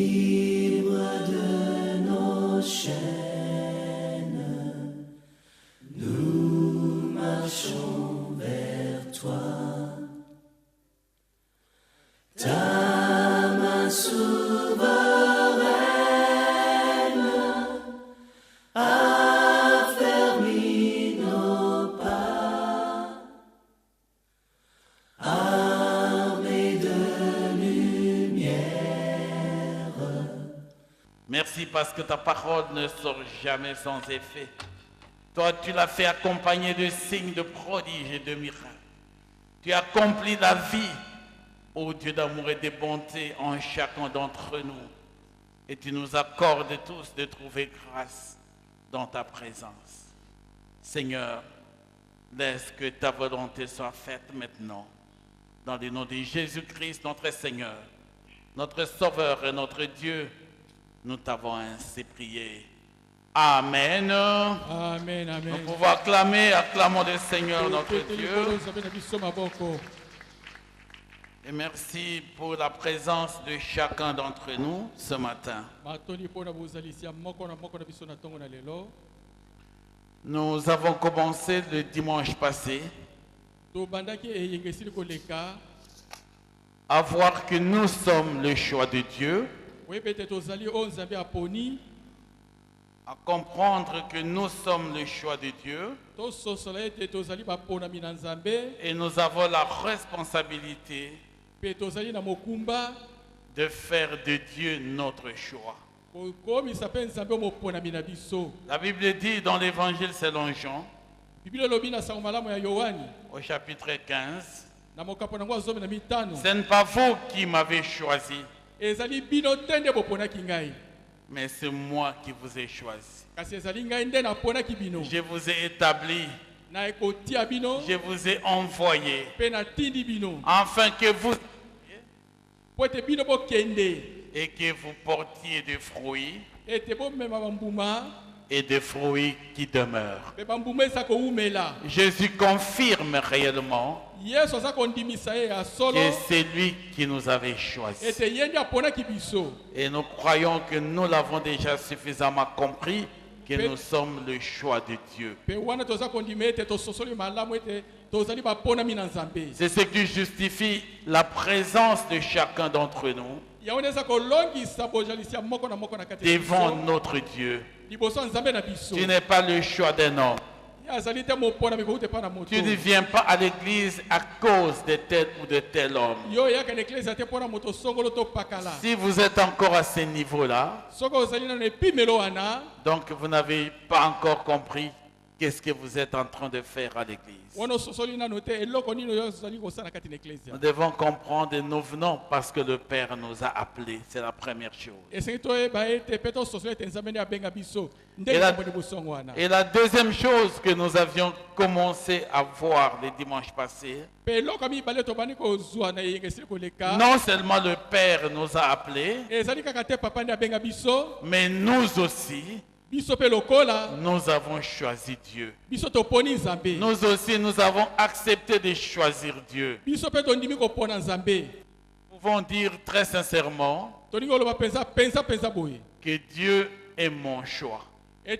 libre de nos chaînes, nous marchons vers toi. Ta main souveraine affermit nos pas, armés de lumière. Merci parce que ta parole ne sort jamais sans effet. Toi, tu l'as fait accompagner de signes, de prodiges et de miracles. Tu accomplis la vie, ô Dieu d'amour et de bonté, en chacun d'entre nous. Et tu nous accordes tous de trouver grâce dans ta présence. Seigneur, laisse que ta volonté soit faite maintenant. Dans le nom de Jésus-Christ, notre Seigneur, notre Sauveur et notre Dieu, nous t'avons ainsi prié. Amen. Amen, amen. Nous pouvons acclamer, acclamons le Seigneur notre Dieu. Et merci pour la présence de chacun d'entre nous ce matin. Nous avons commencé le dimanche passé à voir que nous sommes le choix de Dieu, à comprendre que nous sommes le choix de Dieu et nous avons la responsabilité de faire de Dieu notre choix. La Bible dit dans l'évangile selon Jean, au chapitre 15, ce n'est pas vous qui m'avez choisi, mais c'est moi qui vous ai choisi. Je vous ai établi, je vous ai envoyé, afin que vous et que vous portiez des fruits et des fruits qui demeurent. Jésus confirme réellement que c'est lui qui nous avait choisis. Et nous croyons que nous l'avons déjà suffisamment compris, que nous sommes le choix de Dieu. C'est ce qui justifie la présence de chacun d'entre nous devant notre Dieu. Tu n'es pas le choix d'un homme. Tu ne viens pas à l'église à cause de tel ou de tel homme. Si vous êtes encore à ce niveau-là, donc vous n'avez pas encore compris qu'est-ce que vous êtes en train de faire à l'église. Nous devons comprendre et nous venons parce que le Père nous a appelés. C'est la première chose. Et la deuxième chose que nous avions commencé à voir le dimanche passé, non seulement le Père nous a appelés, mais nous aussi, nous avons choisi Dieu. Nous aussi, nous avons accepté de choisir Dieu. Nous pouvons dire très sincèrement que Dieu est mon choix. Je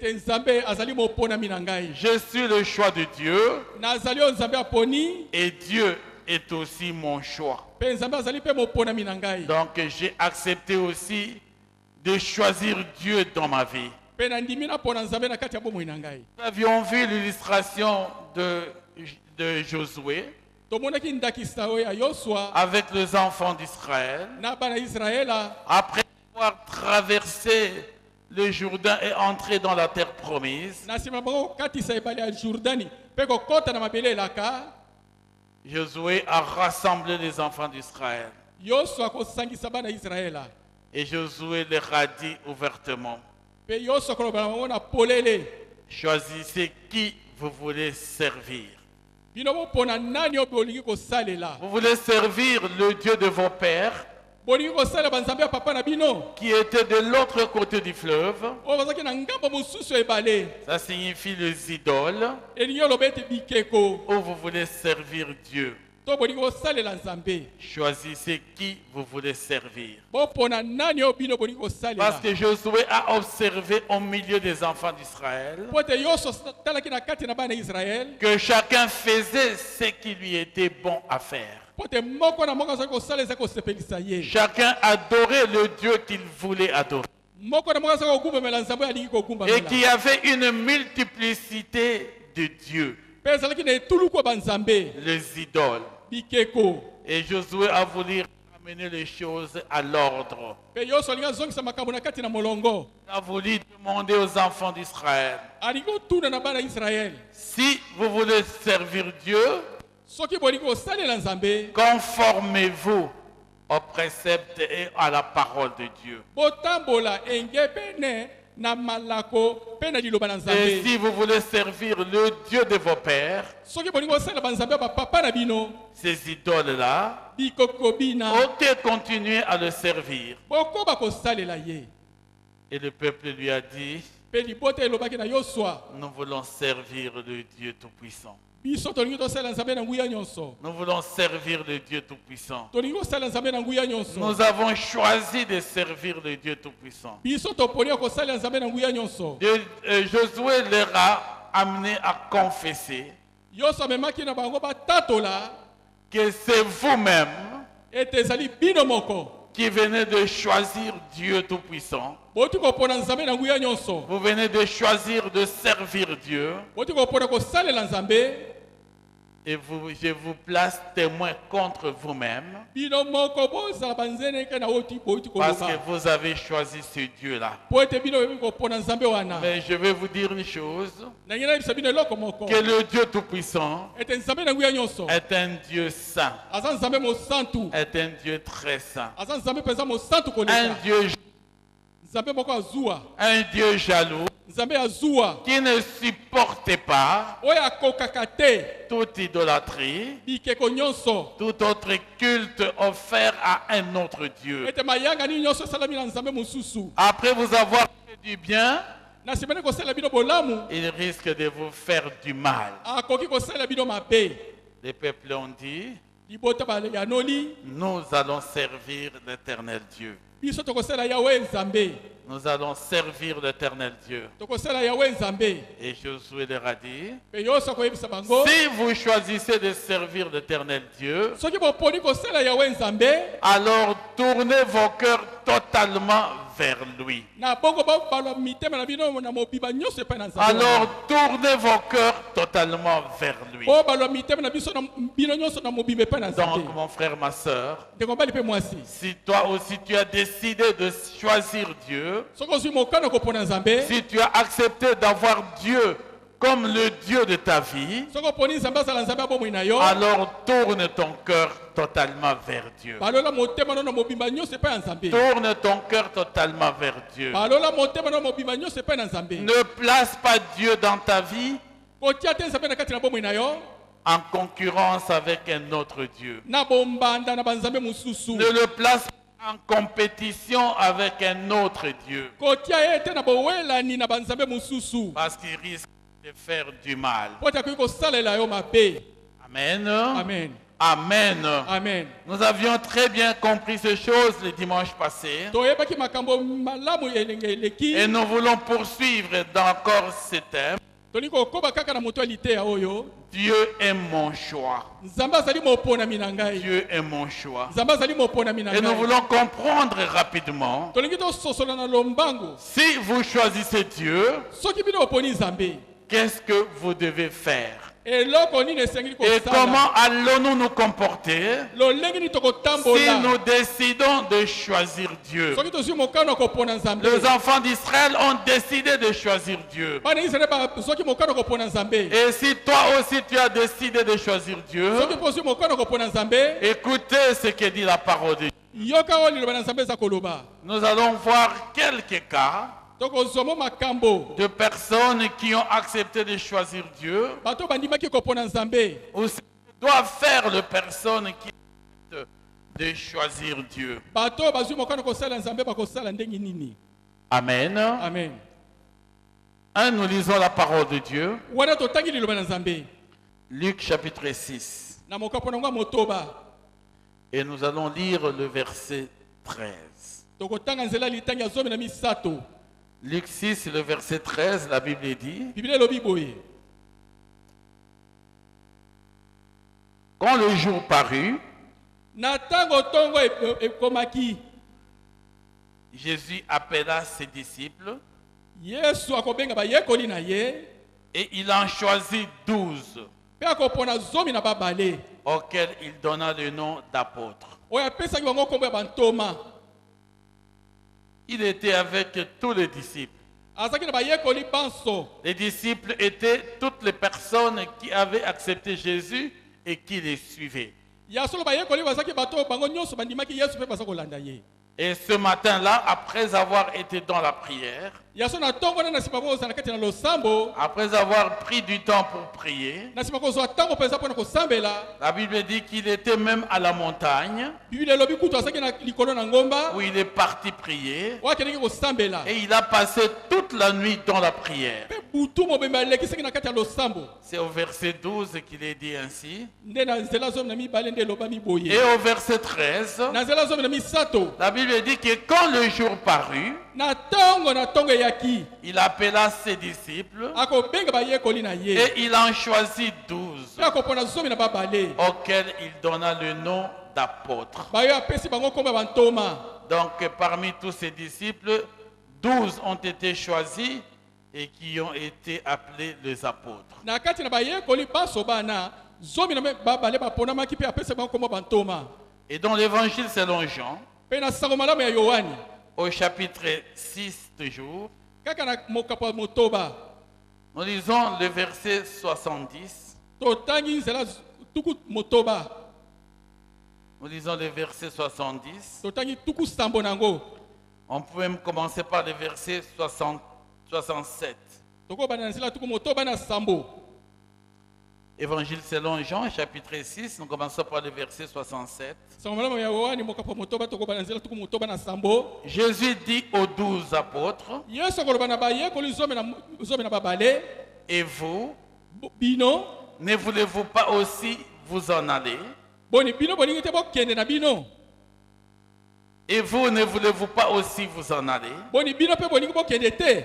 suis le choix de Dieu et Dieu est aussi mon choix. Donc j'ai accepté aussi de choisir Dieu dans ma vie. Nous avions vu l'illustration de Josué avec les enfants d'Israël. Après avoir traversé le Jourdain et entré dans la terre promise, Josué a rassemblé les enfants d'Israël. Et Josué leur a dit ouvertement: choisissez qui vous voulez servir. Vous voulez servir le Dieu de vos pères qui était de l'autre côté du fleuve. Ça signifie les idoles. Ou vous voulez servir Dieu. to bolingi kosalela nzambe Choisissez qui vous voulez servir. bopona nani oyo bino bolingi Parce kosalela que Josué a observé au milieu des enfants d'Israël po ete nyonso talaki na kati na bana ya Israele que chacun faisait ce qui lui était bon à faire. po ete moko na moko azalaki kosala eza kosepelisa ye Chacun adorait le Dieu qu'il voulait adorer. moko na moko azalaki kogumbamela nzambe oyo alingi Et kogumbamela qu'il y avait une multiplicité de dieux, mpe ezalaki na etuluku ya banzambe les idoles. bikeko Et Josué a voulu ramener les choses à l'ordre. mpe nyonso alingi azongisa makambo na kati na molongo Il a voulu demander aux enfants d'Israël, alingi kotuna na bana ya Israele si vous voulez servir Dieu, soki bolingi kosalela nzambe conformez-vous aux préceptes et à la parole de Dieu. botambola engebene na malako mpe na liloba na Et nzambe si vous voulez servir le Dieu de vos pères, soki bolingi kosalela banzambe ya bapapa na bino ces idoles-là, bikoko bina ok, continuez à le servir. bokoba kosalela ye Et le peuple lui a dit, mpe libota elobaki na yoswa nous voulons servir le Dieu Tout-Puissant. biso tolingi tosalela nzambe na nguya nyonso Nous voulons servir le Dieu Tout-Puissant. tolingi kosalela nzambe na nguya nyonso Nous avons choisi de servir le Dieu Tout-Puissant. biso toponi ya kosalela nzambe na nguya nyonso Josué leur a amené à confesser nyonso amemaki na bango batatola que c'est vous-même ete ezali bino moko qui venez de choisir Dieu Tout-Puissant. boti kopona nzambe na nguya nyonso Vous venez de choisir de servir Dieu. boti kopona kosalela nzambe Et je vous place témoin contre vous-même bino moko bozala banzeneke na oti boiti parce que koloba vous avez choisi ce Dieu-là. po ete bino bebi kopona nzambe wana Mais je vais vous dire une chose, nangi nayebisa bino eloko moko que le Dieu Tout-Puissant ete nzambe na nguya nyonso est un Dieu saint, aza nzambe mosantu est un Dieu très saint, aza nzambe mpenza mosantu un koleka Dieu, nzambe moko azuwa un Dieu jaloux nzambe azuwa qui ne supporte pas oyo akokaka te toute idolâtrie, bikeko nyonso tout autre culte offert à un autre Dieu. ete mayanga nini nyonso esalami na nzambe mosusu Après vous avoir fait du bien, na nsima nde kosalela bino bolamu il risque de vous faire du mal. akoki kosalela bino mabe Les peuples ont dit, libota bayanoli nous allons servir l'éternel Dieu. biso tokosalela yawe nzambe Nous allons servir l'éternel Dieu. tokosalela yawe nzambe Et Josué leur a dit, mpe nyonso akoyebisa bango si vous choisissez de servir l'éternel Dieu, soki boponi kosalela yawe nzambe alors tournez vos cœurs totalement vers lui. na bongo babalwa mitema na bino na mobimba nyonso epai na nzambe Alors tournez vos cœurs totalement vers lui. bobalwa mitema na biso na bino nyonso na mobimba epai na nzambe Donc mon frère, ma soeur, ndeko mobali mpe mwasi si toi aussi tu as décidé de choisir Dieu, soki ozwi mokano kopona nzambe si tu as accepté d'avoir Dieu comme le Dieu de ta vie, soki oponi nzambe azala nzambe abomoi na yo alors tourne ton cœur totalement vers Dieu. balola motema no na mobimba nyonso epai ya nzambe Tourne ton cœur totalement vers Dieu. balola motema no na mobimba nyonso epai na nzambe Ne place pas Dieu dans ta vie kotia te nzambe na kati na bomoi na yo en concurrence avec un autre Dieu. na bombanda na banzambe mosusu Ne le place pas en compétition avec un autre Dieu. kotia ye te na bowelani na banzambe mosusu Parce qu'il risque de faire du mal. po ete akoki kosalela yo mabe Amen. amen Amen. amen Nous avions très bien compris ces choses le dimanche passé. toyebaki makambo malamu elenge eleki Et nous voulons poursuivre dans encore ce thème. tolingi kokoba kaka na moto ya liteya oyo Dieu est mon choix. nzambe azali moponami na ngai Dieu est mon choix. nzambe azali moponami na Et nous ngai voulons comprendre rapidement. tolingi tososola na lombangu Si vous choisissez Dieu, soki bino oponi nzambe qu'est-ce que vous devez faire? eloko nini esengeli Et kosala comment allons-nous nous comporter lolenge nini si tokotambola nous décidons de choisir Dieu? soki tozwi mokano kopona nzambe Les enfants d'Israël ont décidé de choisir Dieu. bana israele bazwaki mokano kopona nzambe Et si toi aussi tu as décidé de choisir Dieu, soki mpo ozwi mokano kopona nzambe écoutez ce que dit la parole de Dieu. yoka oyo liloba na nzambe eza koloba Nous allons voir quelques cas tokozwa mo makambo de personnes qui ont accepté de choisir Dieu, bato bandimaki kopona nzambe ou ce que doivent faire les personnes qui acceptent de choisir Dieu. bato bazwi mokano kosala nzambe bakosala ndenge nini Amen. amen Nous lisons la parole de Dieu. wana totangi liloba na nzambe Luc chapitre 6. na mokapo na ngo motoba. Et nous allons lire le verset 13. Tokotanga nzela litangi ya zomi na misato. Luc 6, le verset 13, la Bible dit: Biblia lobi boye. quand le jour parut, Na tango tongo ekomaki, Jésus appela ses disciples Yesu akobenga bayekoli na ye, et il en choisit 12 pe akopona zomi na babale. auxquels il donna le nom d'apôtres. Oyo apesaki bango kombo ya bantoma. Il était avec tous les disciples. Azaki na bayekoli banso. Les disciples étaient toutes les personnes qui avaient accepté Jésus et qui les suivaient. Ya solo bayekoli bazaki bato bango nyonso bandimaki Yesu pe baza kolanda ye. Et ce matin-là, après avoir été dans la prière, Ya solo na tongo na sima boza na kati na losambo, après avoir pris du temps pour prier, na sima kozwa tango pesa pona kosambela, la Bible dit qu'il était même à la montagne Biblia lobi kutu azaki na likolo na ngomba, où il est parti prier wakeneki kosambela. et il a passé toute la nuit dans la prière. Pe butu mobemba alekisaki na kati ya losambo. C'est au verset 12 qu'il est dit ainsi. Nde na nzela zomi na mibale nde loba miboye. Et au verset 13, Na nzela zomi na misato, la Bible dit que quand le jour parut, na tongo eyaki, il appela ses disciples akobenga bayekoli na ye, et il en choisit 12 pe akopona zomi na babale. auxquels il donna le nom d'apôtres. Bayo apesi bango kombo ya bantoma. Donc parmi tous ses disciples, 12 ont été choisis et qui ont été appelés les apôtres. Na kati na bayekoli baso bana, zomi na babale baponamaki pe apesi bango kombo ya bantoma. Et dans l'évangile selon Jean, Pe na sango malamu ya Yohani, au chapitre 6 toujours, kaka na mokapo ya motoba, nous lisons le verset 70. totangi nzela tuku motoba, Nous lisons le verset 70. totangi tuku sambo nango. On peut même commencer par le verset 67. Tokobana na nzela tuku motoba na sambo. Évangile selon Jean, chapitre 6, nous commençons par le verset 67. Sango malamu ya Yohani mokapo ya motoba, tokobana na nzela tuku motoba na sambo. Jésus dit aux 12 apôtres, Yesu akoloba na bayekoli zomi na babale, et vous, bino, ne voulez-vous pas aussi vous en aller? boni bino bolingi te bokende na bino. Et vous, ne voulez-vous pas aussi vous en aller? Boni bino pe bolingi bokende te.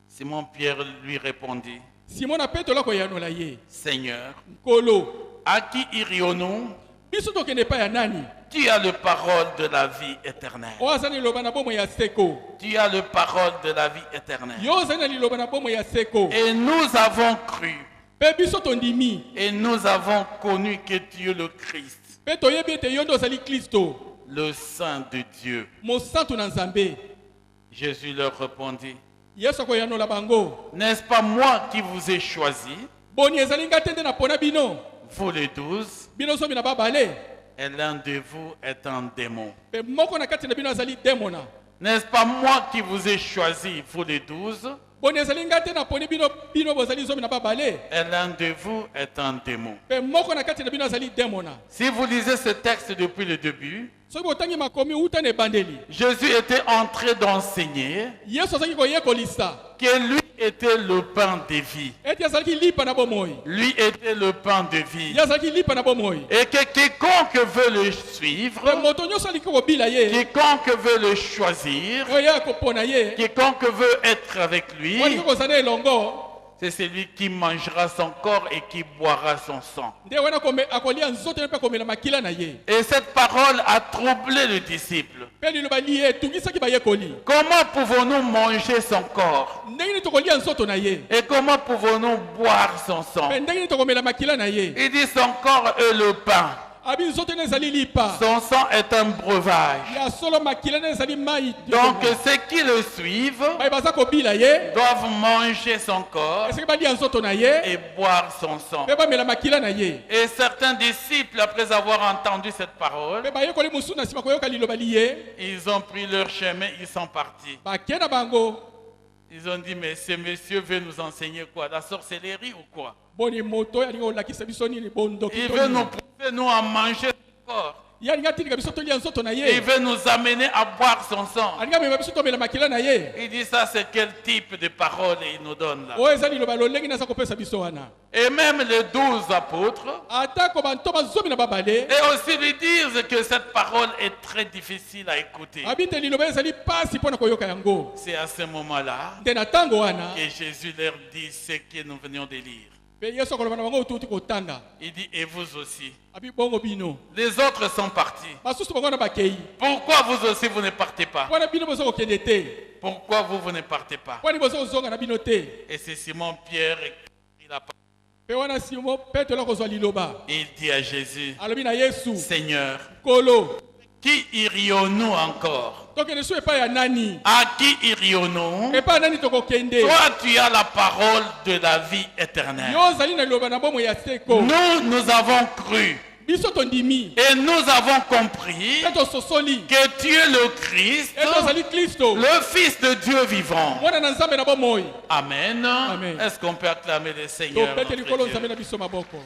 Simon-Pierre lui répondit, Simona Petro koyanola ye. Seigneur, Kolo, à qui irions-nous? biso tokende pa ya nani? Tu as le parole de la vie éternelle. O azali liloba na bomo ya seko. Tu as le parole de la vie éternelle. Yo azali na liloba na bomo ya seko. Et nous avons cru, Pe biso tondimi. et nous avons connu que tu es le Christ, Pe toyebi ete yo ndo ozali Kristo, le Saint de Dieu. mosantu na Nzambe. Jésus leur répondit, Yesu akoyanola bango. n'est-ce pas moi qui vous ai choisi, Boni ezali nga te nde napona bino. vous les 12, Bino zomi na babale. et l'un de vous est un démon? Pe moko na kati na bino azali demona. N'est-ce pas moi qui vous ai choisi, vous les 12, Boni ezali nga te naponi bino bozali zomi na babale. et l'un de vous est un démon? Pe moko na kati na bino azali demona. Si vous lisez ce texte depuis le début, Soki botangi makomi uta na ebandeli. Jésus était en train d'enseigner Yesu azalaki koyekolisa que lui était le pain de vie. ete azalaki lipa na bomoi. Lui était le pain de vie. Ye azalaki lipa na bomoi. Et que quiconque veut le Pe suivre, moto nyonso aliki kobila ye, quiconque veut le choisir, oyo akopona ye, quiconque veut être avec lui, olingi kozala elongo, c'est celui qui mangera son corps et qui boira son sang. nde wana akolia nzoto mpe akomela makila na ye. Et cette parole a troublé le disciple. Mpe liloba li ye etungisaki bayekoli. Comment pouvons-nous manger son corps? Ndenge nini tokolia nzoto na ye, Et comment pouvons-nous boire son sang? mpe ndenge nini tokomela makila na ye. Il dit son corps est le pain. Abi nzoto ene ezali lipa, Son sang est un breuvage. ya solo makila ene ezali mai. Donc ceux qui le suivent baye baza kobila ye, doivent manger son corps eseke balia nzoto na ye, et boire son sang. mpe bamela makila na ye. Et certains disciples, après avoir entendu cette parole, Mpe bayekoli mosusu na nsima koyoka liloba li ye, ils ont pris leur chemin, ils sont partis. bakei na bango. Ils ont dit, mais ce monsieur veut nous enseigner quoi? La sorcellerie ou quoi? Boni moto alingi kolakisa biso nini bondoki Il to veut nini? nous pousser, nous, à manger son corps. ye alingi atinda biso tolia nzoto na Il ye, veut nous amener à boire son sang. alingi amema biso tomela makila na ye. Il dit ça, c'est quel type de parole il nous donne là. Oyo eza liloba lolenge naza kopesa biso wana. Et même les 12 apôtres, Atako bantoma zomi na babale, et aussi lui disent que cette parole est très difficile à écouter. abite liloba ezali pasi mpona koyoka yango. C'est à ce moment-là Nde na ntango wana, que Jésus leur dit ce que nous venions de lire. pe Yesu akoloba na bango tuti kotanga. Il dit, et vous aussi. Abi bongo bino. Les autres sont partis. Basusu bango na bakei. Pourquoi vous aussi vous ne partez pas? Wana bino bozo kokende te. Pourquoi vous ne partez pas? Wani bozo kozonga na bino te. Et c'est Simon-Pierre qui l'a parlé. Pe wana Simon Petro la kozwa liloba. Il dit à Jésus, Alobi na Yesu, Seigneur, Kolo, qui irions-nous encore? tokende su epai ya nani? À qui irions-nous? Epai ya nani tokokende? Toi, tu as la parole de la vie éternelle. Yo ozali na liloba na bomo ya seko. Nous avons cru Biso tondimi. et nous avons compris Pe tososoli. que tu es le Christ, E tozali Kristo. le Fils de Dieu vivant. Mwana na Nzambe na bomoi. Amen. Amen. Est-ce qu'on peut acclamer le Seigneur? Topete notre likolo Dieu? Nzambe na biso maboko.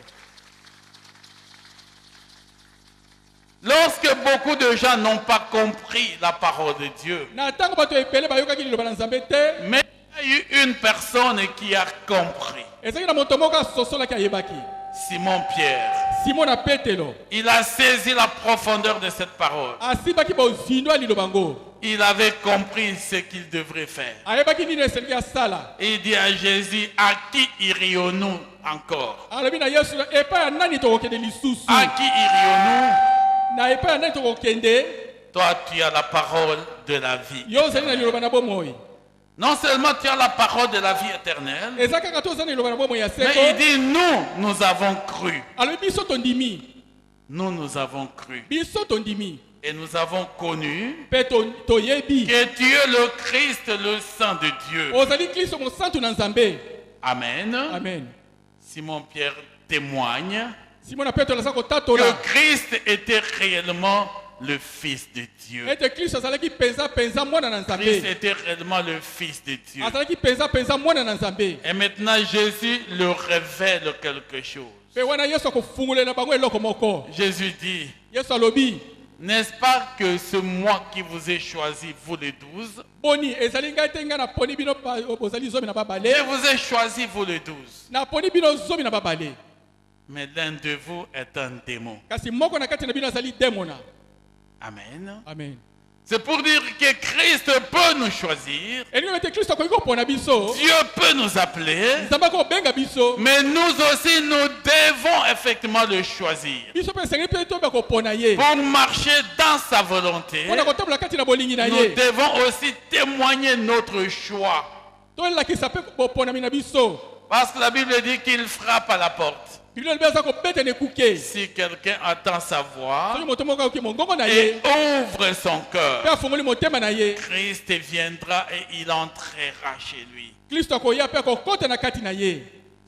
Lorsque beaucoup de gens n'ont pas compris la parole de Dieu, Na ntango bato ebele bayokaki liloba na Nzambe te, mais il y a eu une personne qui a compris. ezalaki na moto moko asosolaki ayebaki. Simon-Pierre. Simon na Petelo Il a saisi la profondeur de cette parole. asimbaki bozindo ya liloba ngo. Il avait compris ce qu'il devrait faire. Ayebaki nini eselingi asala. Il dit à Jésus, à qui irions-nous encore? Alobi na Yesu, epai ya nani tokokende lisusu? À qui irions-nous? Na epai ya nani tokokende? Toi, tu as la parole de la vie. Yo ozali na liloba na bomoi. Non seulement tu as la parole de la vie éternelle, Eza kaka to ozali na liloba na bomoi ya mais il seko. dit, nous avons cru. Alobi biso tondimi. Nous avons cru. Biso tondimi. Et nous avons connu Pe toyebi. que tu es le Christ, le Saint de Dieu. Ozali Kristo mosantu na Nzambe. Amen. Amen. Simon-Pierre témoigne Simon na Petelo aza que kotatola. Christ était réellement le Fils de Dieu. Ete Kristo azalaki penza mwana na Christ Nzambe. était réellement le Fils de Dieu. Azalaki penza mwana na Nzambe. Et maintenant, Jésus leur révèle quelque chose. Pe wana Yesu akofungulela bango eloko moko. Jésus dit, Yesu alobi, n'est-ce pas que c'est moi qui vous ai choisi, vous les 12? boni ezali ngai te ngai naponi bino bozali zomi na babale. Je vous ai choisi, vous les 12. Naponi bino zomi na babale. Mais l'un de vous est un démon. Kasi moko na kati na bino azali demona. Amen. Amen. C'est pour dire que Christ peut nous choisir. Elingi ete Kristo akoki kopona biso. Dieu peut nous appeler. Nzambe akobenga biso. Mais nous aussi, nous devons effectivement le choisir. Biso pe esengeli mpe toyeba kopona ye. Pour marcher dans sa volonté, Mpona kotambola kati na bolingi na nous ye. devons aussi témoigner notre choix. Tolakisa mpe boponami na biso. Parce que la Bible dit qu'il frappe à la porte. Biblia elobi aza kobeta na ekuke. Si quelqu'un entend sa voix Soki moto moko akoki mongongo na et ye. ouvre son Mpe cœur, afungoli motema na ye. Christ viendra et il entrera chez lui. Kristo akoya mpe akokota na kati na ye.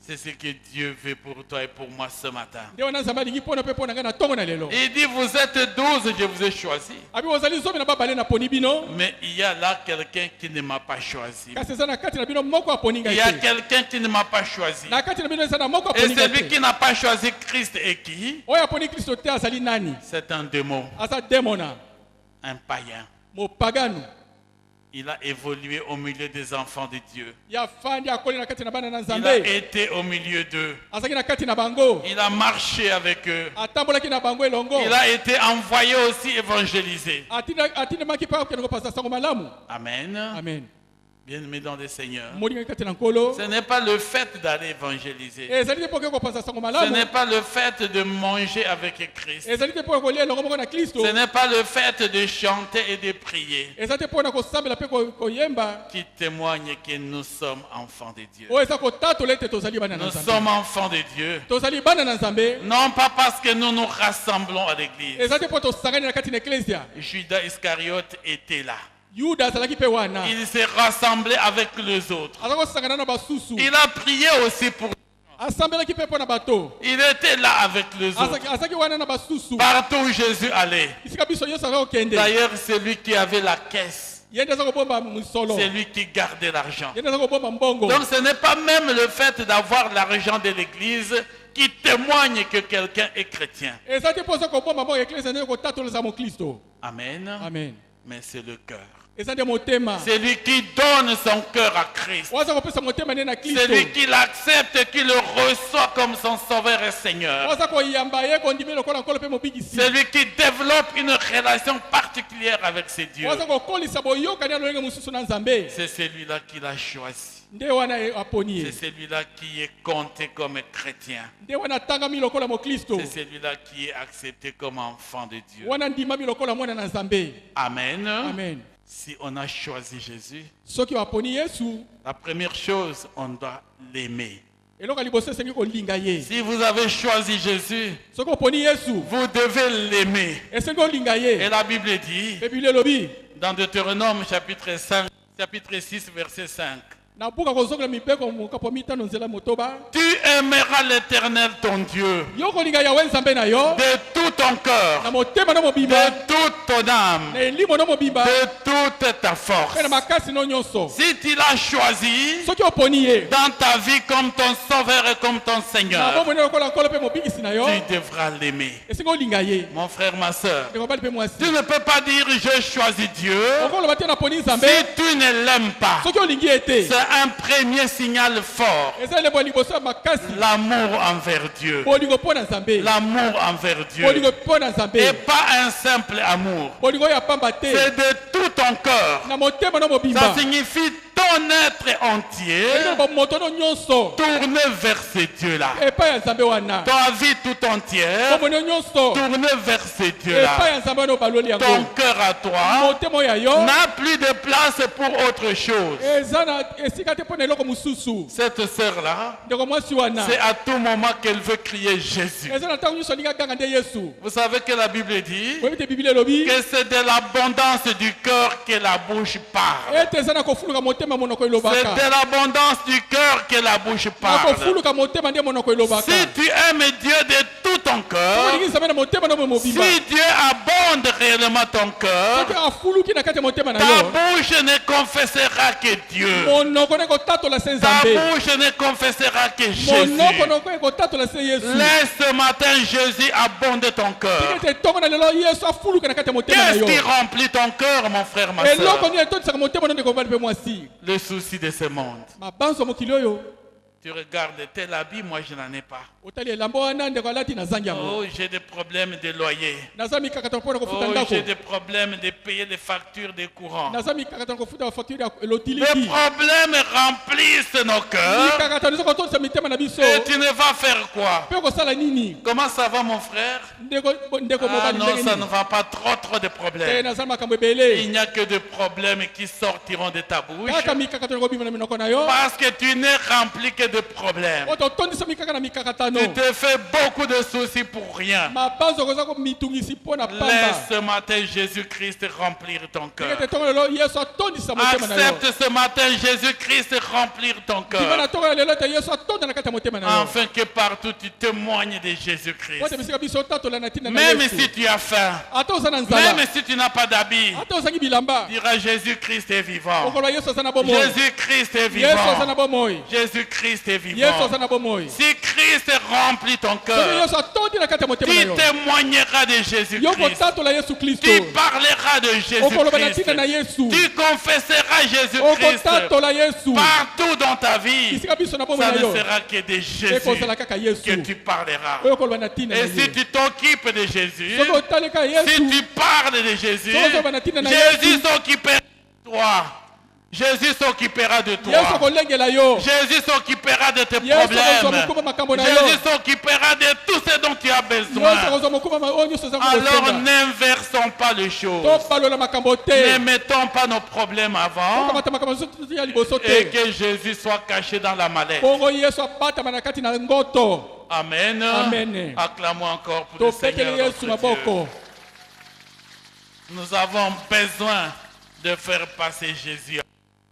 C'est ce que Dieu veut pour toi et pour moi ce matin. Nde wana Nzambe alingi mpona mpe mpona ngai na ntongo na lelo. Il dit, vous êtes 12, je vous ai choisi. Abi ozali zomi na babale naponi bino. Mais il y a là quelqu'un qui ne m'a pas choisi. Kasi eza na kati na bino moko aponi Il ngai y a te. quelqu'un qui ne m'a pas choisi. Na kati na bino eza na moko Et aponi ngai celui te. qui n'a pas choisi Christ est qui? Oyo aponi Kristo te azali nani? C'est un démon, Aza demona. un païen. Mopagano. Il a évolué au milieu des enfants de Dieu. Ya fandi akoli na kati na bana na Il a Nzambe. été au milieu d'eux. Azaki na kati na bango. Il a marché avec eux. Atambolaki na bango elongo. Il a été envoyé aussi évangéliser. Atindamaki mpe akende kopasa sango malamu. Amen. Amen. Bien-aimés dans le Seigneur. Molinga kati na nkolo. Ce n'est pas le fait d'aller évangéliser. Ezali te poke kopasa sango Ce malamu. n'est pas le fait de manger avec Christ. Ezali te pona kolia elongo moko na Kristo. Ce n'est pas le fait de chanter et de prier Ezali te pona kosambela mpe koyemba. qui témoigne que nous sommes enfants de Dieu. Oyo eza kotatola ete tozali bana na Nous Nzambe. sommes enfants de Dieu. Tozali bana na Nzambe. Non pas parce que nous nous rassemblons à l'église. Ezali te po tosangani na kati na eklesia. Judas Iscariote était là. Yuda azalaki mpe wana. Il s'est rassemblé avec les autres. Aza kosangana na basusu. Il a prié aussi pour... Asambelaki mpe mpo na bato. Il était là avec les autres. Azaki wana na basusu. Partout où Jésus allait. Isika biso Yesu aza kokende. D'ailleurs, c'est lui qui avait la caisse. Ye nde aza kobomba musolo. C'est lui qui gardait l'argent. Ye nde aza kobomba mbongo. Donc ce n'est pas même le fait d'avoir l'argent de l'église qui témoigne que quelqu'un est chrétien. eza te mposa koboma moko eklise nde kotatoleza moklisto. Amen. Amen. Mais c'est le cœur. eza nde motema. C'est lui qui donne son cœur à Christ. waza kopesa motema nde na C'est kristo. lui qui l'accepte, qui le reçoit comme son sauveur et Seigneur. waza koyamba ye kondimi lokola nkolo mpe mobikisi. C'est lui qui développe une relation particulière avec ses dieux. waza kokolisa boyokani ya lolenge mosusu na nzambe. C'est celui-là qui l'a choisi. nde wana aponi C'est ye. celui-là qui est compté comme chrétien. nde wana atangami lokola moklisto. C'est celui-là qui est accepté comme enfant de Dieu. wana ndimami lokola mwana na nzambe. Amen. Amen. Si on a choisi Jésus, soki baponi yesu la première chose, on doit l'aimer. eloko ya liboso esengi kolinga ye. Si vous avez choisi Jésus, soki oponi yesu vous devez l'aimer. esengi olinga Et ye. la Bible dit, ebibili elobi dans Deutéronome chapitre 6, verset 5, na buka kozongola mibeko mokapo mitano nzela motoba. tu aimeras l'Éternel ton Dieu yo kolinga yawe nzambe na yo de tout ton na cœur, motema no mobimba de toute ton âme, na elimo no mobimba de toute ta force. mpe na makasi no nyonso. Si tu l'as choisi soki oponi ye dans ta vie comme ton sauveur et comme ton na Seigneur, bomoi lokola nkolo mpe mobikisi na yo tu devras l'aimer. esengi olinga ye. Mon frère, ma soeur, ndeko mobali mpe mwasi tu ne peux pas dire je choisis Dieu okoloba te naponi nzambe si tu ne l'aimes pas. soki olingi ye te. C'est un premier signal fort. eza elembo ya liboso ya makasi L'amour envers Dieu. bolingo mpo na nzambe. L'amour envers Dieu. bolingo mpo na Et nzambe pas un simple amour. bolingo ya pamba te C'est de tout ton cœur. na motema no mobimba. Ça signifie ton être entier eloko moto no nyonso tourné vers ces dieux-là. epai ya nzambe wana. Ta vie tout entière bomoi no nyonso tourné vers ces epai dieux-là. ya nzambe wana obaloli Ton yango. cœur à toi motema oyo ya yo n'a plus de place pour autre chose. eza na esika te mpo na eloko mosusu. Cette sœur-là, ndeko mwasi wana c'est à tout moment qu'elle veut crier Jésus. eza na ntango nyonso alingi aganga nde yesu. Vous savez que la Bible dit oyebi te bibili elobi que c'est de l'abondance du cœur que la bouche parle. ete eza na kofuluka motema monoko C'est elobaka. de l'abondance du cœur que la bouche na parle. kofuluka motema nde monoko elobaka. Si tu aimes Dieu de tout ton cœur, olingi nzambe na motema no mobimba. si Dieu abonde réellement ton cœur, soki afuluki na kati ya motema na ta yo bouche ne confessera que Dieu. monoko ne kotatola se Ta nzambe. bouche ne confessera que monoko Jésus. noko ekotatola se yesu. Laisse ce matin Jésus abonder ton cœur. ete ntongo na lelo yesu afuluka na kati ya motema na Qu'est-ce yo. qui remplit ton cœur, mon frère, ma eloko soeur? nini etotisaka motema no ndeko mobali mpe mwasi. Le souci de ce monde. mabanzo ya mokili oyo Tu regardes tel habit, moi je n'en ai pas. otali elamba wana ndeko alati nazangi yango. Oh, j'ai des problèmes de loyer. naza mikakatano mpo na kofuta Oh, ndako. j'ai des problèmes de payer les factures de courant. naza mikakatano kofuta bafacture ya Les elotiliki. problèmes remplissent nos cœurs. mikakatano eza kotondisa mitema na biso. Et tu ne vas faire quoi? mpe kosala nini. Comment ça va, mon frère? ndeko Ah mobali non, ndenge ça nini. ne va pas trop de te problèmes. nazala makambo ebele. Il n'y a que des problèmes qui sortiront de ta bouche. kaka mikakatano ekobima na minoko na yo. Parce que tu n'es rempli que de problèmes. oto otondisa mikaka na mikakatano. Tu te fais beaucoup de soucis pour rien. mabanzo koza komitungisi mpo na pamba. Laisse ce matin Jésus-Christ remplir ton cœur. ete ntongo lelo yesu atondisa motema na yo. Accepte ce matin Jésus-Christ remplir ton ndima na cœur. ntongo ya lelo ete yesu atonda na kati ya motema na yo. Afin que partout tu témoignes de ote Jésus-Christ. bisika biso otatola na ntina na Même yesu. si tu as faim, ata oza na nzala. même si tu n'as pas d'habit, ata ozangi bilamba. dira Jésus-Christ est vivant. okoloba yesu aza na bomoi. Jésus-Christ est yesu aza na vivant. bomoi. Jésus-Christ est yesu vivant. aza na bomoi. Si Christ remplit ton soki cœur, yesu atondi na kati ya motema na tu yo. témoigneras de yo Jésus-Christ. kotatola yesu kristo. Tu parleras de okoloba na ntina Jésus-Christ. na yesu. Tu confesseras Jésus-Christ okotatola yesu. partout dans ta vie. bisika biso na bomoi Ça na ne yo. sera que de Jésus ekozala kaka yesu. que tu parleras. oyo okoloba na ntina na Et si ye. tu t'occupes de Jésus, soki otaleka si yesu. tu parles de Jésus, Jésus s'occupera de toi. Jésus s'occupera de yesu toi. akolengela yo. Jésus s'occupera de tes yesu akozwa mokuma problèmes. makambo na yo. Jésus s'occupera de tout ce dont tu as yesu besoin. akozwa mokuma oyo nyonso eza Alors kokosenga. n'inversons pas les choses. tobalola makambo Ne te. mettons pas nos problèmes avant tokamata makambo nyonso ya liboso et te. que Jésus soit caché dans la mallette. bongo yesu abatama na kati na ngoto. Amen. Amen. Acclamons encore pour le topekele Seigneur yesu notre Dieu. maboko. Nous avons besoin de faire passer Jésus.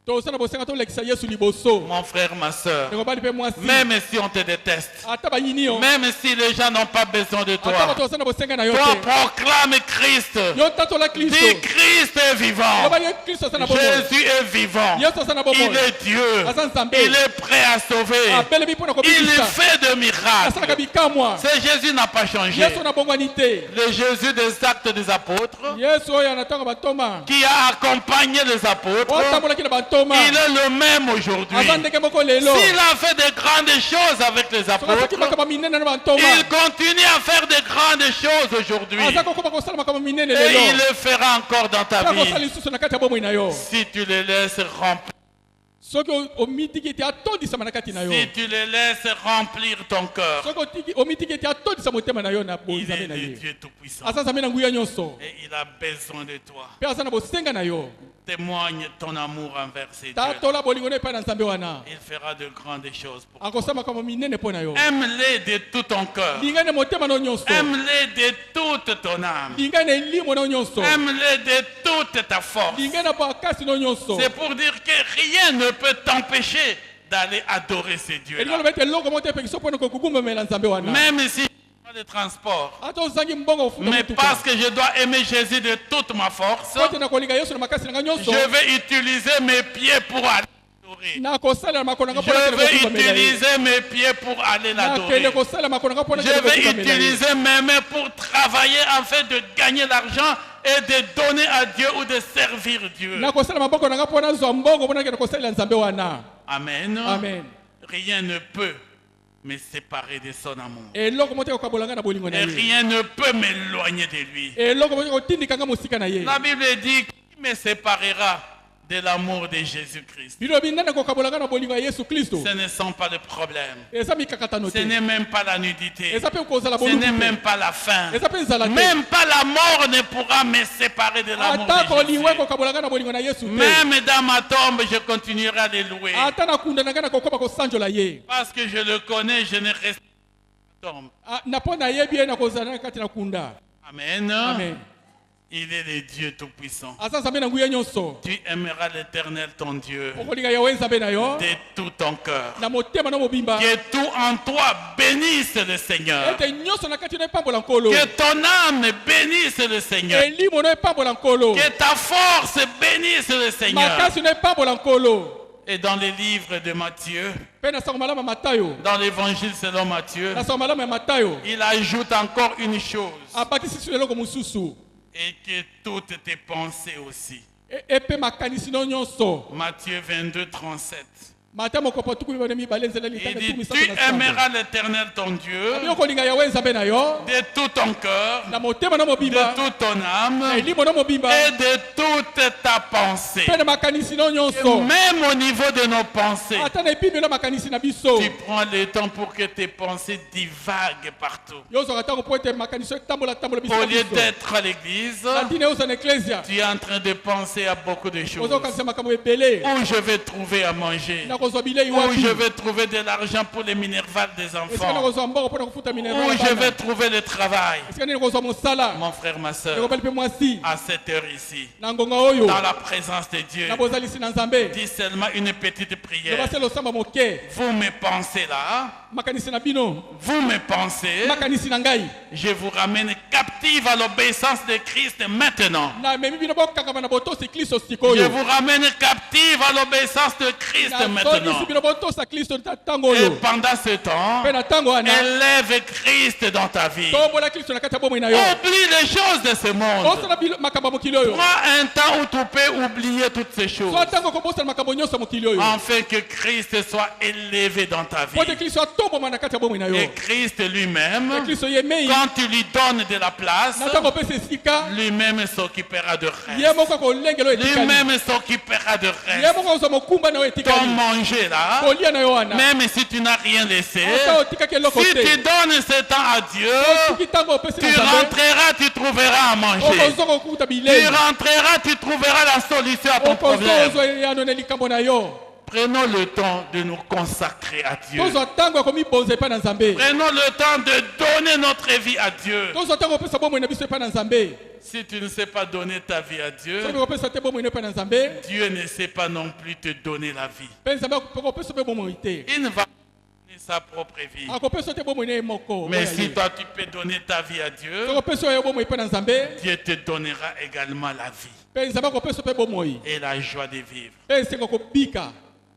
tosala bosenga tolekisa yesu liboso Mon frère, ma soeur, ndeko bali mpe mwasi même si on te déteste, ata bayini yo même si les gens n'ont pas besoin de ata toi, bato basala bosenga na yo toi te proclame Christ. yo tatola kristo Dis Christ est vivant. loba ye kristo asala bomoi Jésus est vivant. yesu asala bomoi Il est Dieu. aza nzambe Il est prêt à sauver. abelemi mpo na Il kobikisa fait de asalaka miracles. bikamwa Ce Jésus n'a pas changé. yesu anabongwani te Le Jésus des actes des apôtres, yesu oyo anatanga bantoma qui a accompagné les apôtres, otambolaki na bantoma il est le même aujourd'hui. aza ndenge moko lelo S'il a fait de grandes choses avec les soki asaki apôtres, makambo minene na bantoma il continue à faire de grandes choses aujourd'hui. aza kokoma kosala makambo minene Et lelo il le fera encore dans ta akosala vie. lisusu na kati ya bomoi na yo Si tu le laisses remplir. soki omitiki ete atondisama na kati na yo Si tu le laisses remplir ton cœur, soki omitiki ete atondisa motema na yo na il bonzambe est na le ye Dieu Tout-Puissant. aza nzambe na nguya nyonso Et il a besoin de toi. mpe aza na bosenga na yo Témoigne ton amour envers ces dieux. tatola bolingo no epai na nzambe wana Il fera de grandes choses pour toi. akosala makambo minene mpo na yo Aime-les de tout ton cœur. lingane motema no nyonso Aime-les de toute ton âme. lingane elimo no nyonso Aime-les de toute ta force. lingane bakasi no nyonso C'est pour dire que rien ne peut t'empêcher d'aller adorer ces elingi dieux-là. oloba ete eloko moko te epekiso mpona kokugumbamela nzambe wana Même si je n'ai pas de transport, ata ozangi mbongo kofuta mais motuka parce que je dois aimer Jésus de toute ma force, po te na kolinga yesu na makasi na nga nyonso je vais utiliser mes pieds pour aller l'adorer. nakosalela makolo na nga Je mpona kende vais kokumbamela ye utiliser mes pieds pour aller nakende l'adorer. kosala makolo na nga mpona Je kende vais kokumbamela ye utiliser mes mains pour travailler afin de gagner l'argent et de donner à Dieu ou de servir Dieu. nakosala maboko na nga mpona zwa mbongo mpona kende kosalela nzambe wana Amen. amen Rien ne peut me séparer de son amour. eloko moko te kokabola nga na bolingo na Et ye rien ne peut m'éloigner de lui. eloko moko te kotindika nga mosika na ye La Bible dit qui me séparera de l'amour de Jésus-Christ. bilobi nani kokabola nga na bolingo ya yesu kristo Ce ne sont pas les problèmes. eza mikakatano Ce te n'est même pas la nudité. eza mpe kozala Ce boluku n'est même te pas la faim. eza mpe nzala te Même pas la mort ne pourra me séparer de l'amour ata de koliwe Jésus. kokabola nga na bolingo na yesu te Même dans ma tombe, je continuerai à les louer. ata na kunda na nga na kokoba kosanjola ye Parce que je le connais, je ne reste pas dans ma tombe. na mpo nayebi ye na kozala na kati na kunda Amen. amen Il est le Dieu Tout-Puissant. aza nzambe na nguya nyonso Tu aimeras l'Éternel ton Dieu okolinga yawe nzambe na yo de tout ton cœur. na motema na mobimba Que tout en toi bénisse le Seigneur. ete nyonso na kati no epambola nkolo Que ton âme bénisse le Seigneur. elimo no epambola nkolo Que ta force bénisse le Seigneur. makasi no epambola nkolo Et dans les livres de Matthieu, mpe na sango malamu ya matayo dans l'évangile selon Matthieu, na sango malamu ya matayo il ajoute encore une chose. abakisi su eloko mosusu Et que toutes tes pensées aussi. epe makanisi no nyonso Matthieu 22, 37. mata mokopo tuku mibale mibale nzela Il litanga dit, tuku tu misato na sango aimeras l'Éternel ton Dieu abi okolinga yawe nzambe na yo de tout ton cœur, na motema no de mobimba toute ton na âme elimo no mobimba et de toute ta pensée. mpe na makanisi no nyonso Même au niveau de nos pensées, ata na epimelo makanisi na biso tu prends le temps pour que tes pensées divaguent partout. yo ozwaka ntango mpo ete makanisi etambola biso Au na lieu biso d'être à l'église, na ntina oza na eklesia tu es en train de penser à beaucoup de choses. ozokanisa makambo ebele Où je vais trouver à manger. na kozwa bilei Où wapi je vais trouver de l'argent pour les minervales des esika na enfants. kozwa mbongo mpo na kofuta Où minerval je vais trouver le travail. esika nini kozwa mosala Mon frère, ma soeur, ekobali mpe mwasi à cette heure ici, na ngonga oyo dans la présence de Dieu, na bozalisi na nzambe dis seulement une petite prière. loba se losamba moke Vous me pensez là, makanisi na bino vous me pensez, makanisi na ngai je vous ramène captive à l'obéissance de Christ maintenant. namemi bino bokangama na botosi kristo Je sikoyo vous ramène captive à l'obéissance de Christ maintenant. nazongisi bino botosa kristo na ntango Et oyo pendant ce temps, mpe na ntango wana élève Christ dans ta vie. tombola kristo na kati ya bomoi na yo Oublie les choses de ce monde. osala makambo ya mokili oyo Prends un temps où tu peux oublier toutes ces choses, so ntango okobosala makambo nyonso ya mokili oyo afin que Christ soit élevé dans ta vie. po ete kristo atomboma na kati ya bomoi na yo Et Christ lui-même, kristo ye mei quand tu lui donnes de la place, na ntango opesa esika lui-même s'occupera de ye reste. moko akolengela oyo etikali Lui-même s'occupera de ye reste. moko akozwa mokumba na oyo Ton etikali manger là, kolia na yo wana même si tu n'as rien laissé, ata otikaki eloko si tu te donnes ce temps à Dieu, soki ntango opesi tu na nzambe rentreras, tu trouveras à manger. okozwa kokuta Tu bilei rentreras, tu trouveras la solution à ton okozwa problème. ozwa yano na likambo na yo Prenons le temps de nous consacrer à Dieu. tozwa ntango ya komibonza epai na nzambe Prenons le temps de donner notre vie à Dieu. tozwa ntango kopesa bomoi na biso epai na nzambe Si tu ne sais pas donner ta vie à Dieu, soki kopesa te bomoi na epai na nzambe Dieu ne sait pas non plus te donner la vie. mpe nzambe kopesa mpe bomoi te Il ne va pas donner sa propre vie. akopesa te bomoi na ye moko Mais oyo si ye. toi tu peux donner ta vie à Dieu, soki kopesa oyo bomoi epai na nzambe Dieu te donnera également la vie mpe nzambe akopesa mpe bomoi et la joie de vivre. mpe esengo kobika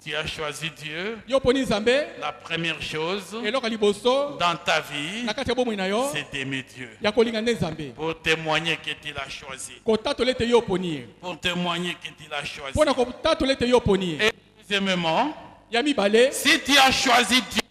Tu as choisi Dieu. yo poni nzambe La première chose eloko ya liboso dans ta vie, na kati ya bomoi na yo c'est d'aimer Dieu. ya kolinga nde nzambe Pour témoigner que tu l'as choisi. kotatola ete yo oponi ye Pour témoigner que tu l'as choisi. mpo na kotatola ete yo oponi ye Et deuxièmement, ya mibale si tu as choisi Dieu,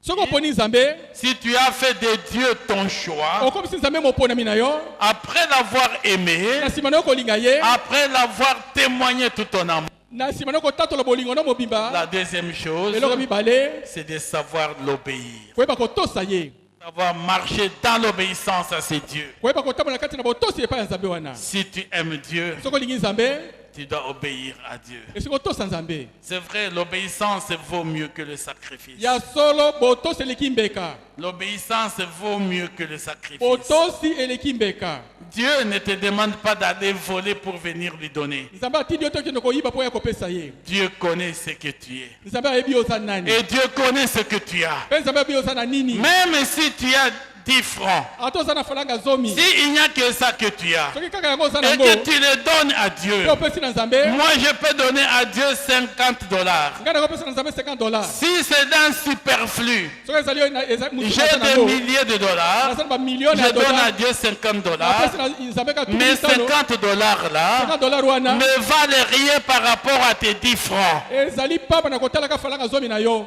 soki oponi nzambe si tu as fait de Dieu ton choix, okomisi nzambe moponami na yo après l'avoir aimé, na nsima na yo kolinga ye après l'avoir témoigné tout ton amour, na nsima na yo kotatola bolingo na mobimba la deuxième chose, eloko ya mibale c'est de savoir l'obéir. koyeba kotosa ye Savoir marcher dans l'obéissance à ces dieux. koyeba kotambola kati na botosi epai ya nzambe wana Si tu aimes Dieu, soki olingi nzambe tu dois obéir à Dieu. esiki otosa nzambe C'est vrai, l'obéissance vaut mieux que le sacrifice. ya solo botosi eleki mbeka L'obéissance vaut mieux que le sacrifice. botosi eleki mbeka Dieu ne te demande pas d'aller voler pour venir lui donner. nzambe atindi yo te okende koyiba mpo ya kopesa ye Dieu connaît ce que tu es. nzambe ayebi yo oza nani Et Dieu connaît ce que tu as. mpe nzambe ayebi yo oza na nini Même si tu as 10 francs, ata oza na falanga zomi s'il n'y a que ça que tu as, soki kaka yango oza et nango que tu le donnes à Dieu, mpe opesi na nzambe moi je peux donner à Dieu $50. ngai nakopesa na nzambe $50 Si c'est dans superflu, soki ezali oyo j'ai des milliers de dollars, nazali bamilione ya je donne à dola Dieu $50. apesi na nzambe ka Mais $50 $50 là wana ne valent rien par rapport à tes 10 francs. ezali pamba na kotalaka falanga zomi na yo